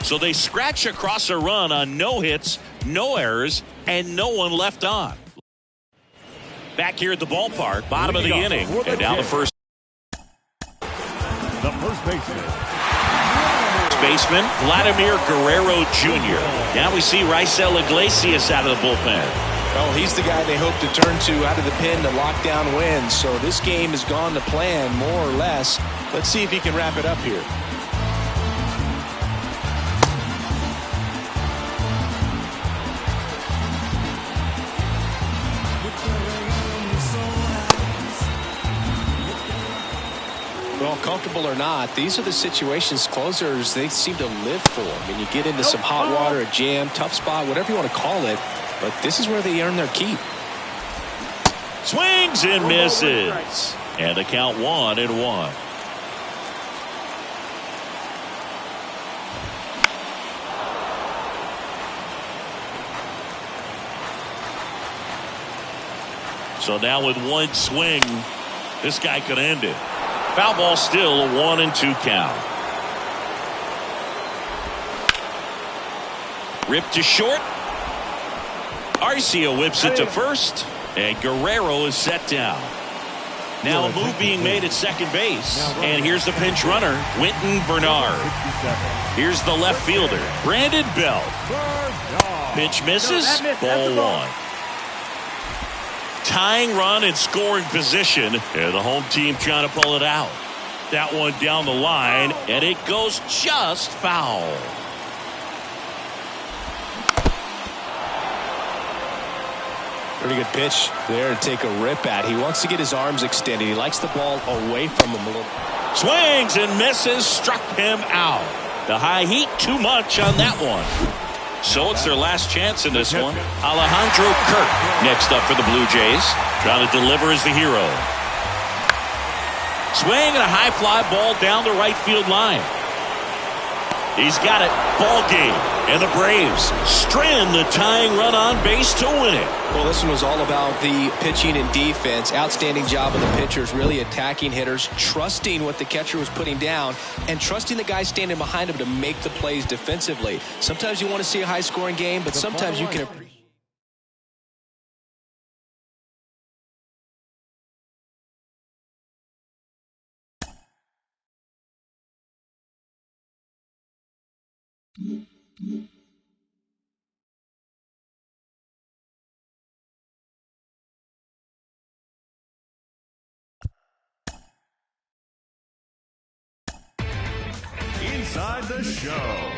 Speaker 1: So they scratch across a run on no hits, no errors, and no one left on. Back here at the ballpark, bottom of the inning, and now the first.
Speaker 3: The first baseman.
Speaker 1: Vladimir Guerrero Jr. Now we see Raisel Iglesias out of the bullpen.
Speaker 2: Well, he's the guy they hope to turn to out of the pen to lock down wins. So this game has gone to plan, more or less. Let's see if he can wrap it up here. Well, comfortable or not, these are the situations closers they seem to live for. I mean, you get into some hot water, a jam, tough spot, whatever you want to call it. But this is where they earn their keep.
Speaker 1: Swings and misses. And the count 1-1. So now with one swing, this guy could end it. Foul ball still, a 1-2 count. Ripped to short. Arcia whips it to first, and Guerrero is set down. Now a move being made at second base, and here's the pinch runner, Winton Bernard. Here's the left fielder, Brandon Belt. Pitch misses, ball one. Tying run in scoring position, and the home team trying to pull it out. That one down the line, and it goes just foul.
Speaker 2: Pretty good pitch there to take a rip at. He wants to get his arms extended. He likes the ball away from him a little.
Speaker 1: Swings and misses, struck him out. The high heat, too much on that one. So it's their last chance in this one. Alejandro Kirk next up for the Blue Jays. Trying to deliver as the hero. Swing and a high fly ball down the right field line. He's got it. Ball game. And the Braves strand the tying run on base to win it.
Speaker 2: Well, this one was all about the pitching and defense. Outstanding job of the pitchers, really attacking hitters, trusting what the catcher was putting down, and trusting the guy standing behind him to make the plays defensively. Sometimes you want to see a high-scoring game, but sometimes you can appreciate.
Speaker 3: Inside the Show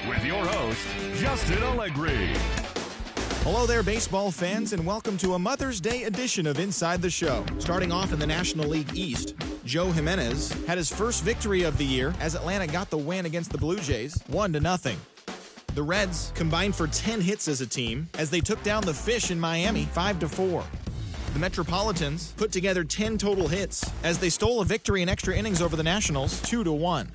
Speaker 3: with your host, Justin Allegri.
Speaker 5: Hello there, baseball fans, and welcome to a Mother's Day edition of Inside the Show. Starting off in the National League East, Joe Jimenez had his first victory of the year as Atlanta got the win against the Blue Jays, 1-0. The Reds combined for 10 hits as a team as they took down the Fish in Miami, 5-4. The Metropolitans put together 10 total hits as they stole a victory in extra innings over the Nationals 2-1.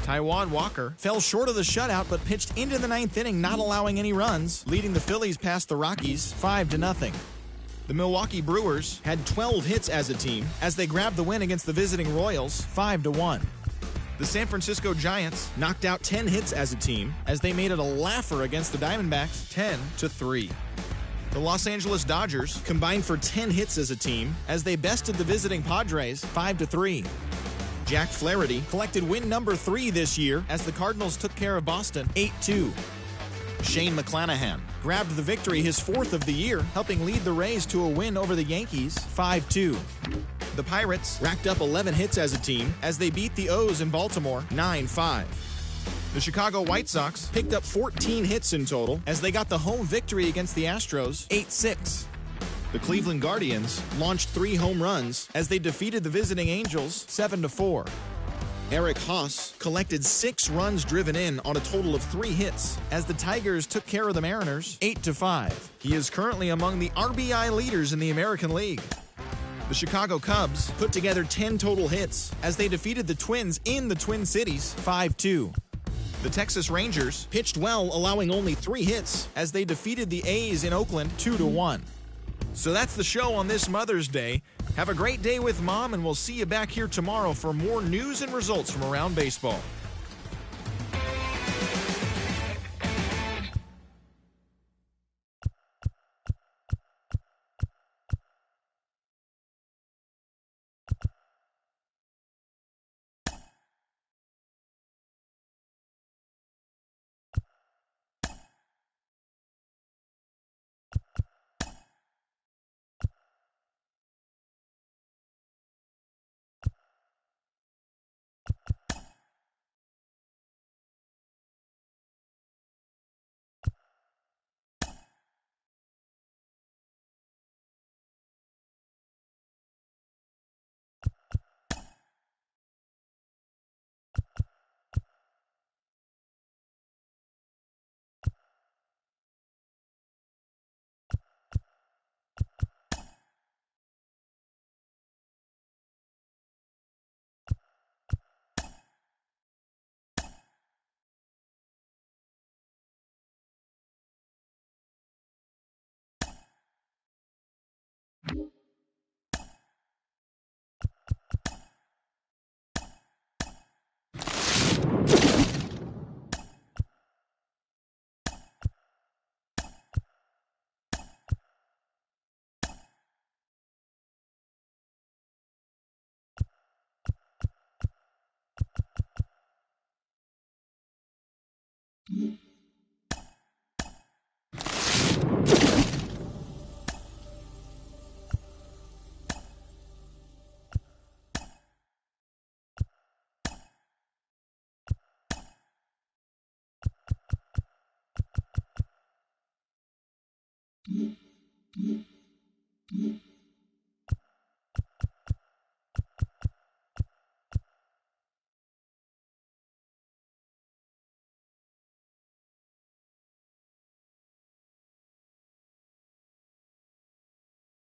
Speaker 5: Taijuan Walker fell short of the shutout but pitched into the 9th inning, not allowing any runs, leading the Phillies past the Rockies 5-0. The Milwaukee Brewers had 12 hits as a team as they grabbed the win against the visiting Royals 5-1. The San Francisco Giants knocked out 10 hits as a team as they made it a laugher against the Diamondbacks 10-3. The Los Angeles Dodgers combined for 10 hits as a team as they bested the visiting Padres 5-3. Jack Flaherty collected win number 3 this year as the Cardinals took care of Boston 8-2. Shane McClanahan grabbed the victory, his 4th of the year, helping lead the Rays to a win over the Yankees 5-2. The Pirates racked up 11 hits as a team as they beat the O's in Baltimore 9-5. The Chicago White Sox picked up 14 hits in total as they got the home victory against the Astros 8-6. The Cleveland Guardians launched 3 home runs as they defeated the visiting Angels 7-4. Eric Haas collected 6 runs driven in on a total of 3 hits as the Tigers took care of the Mariners 8-5. He is currently among the RBI leaders in the American League. The Chicago Cubs put together 10 total hits as they defeated the Twins in the Twin Cities 5-2. The Texas Rangers pitched well, allowing only 3 hits as they defeated the A's in Oakland 2-1. So that's the show on this Mother's Day. Have a great day with Mom, and we'll see you back here tomorrow for more news and results from around baseball.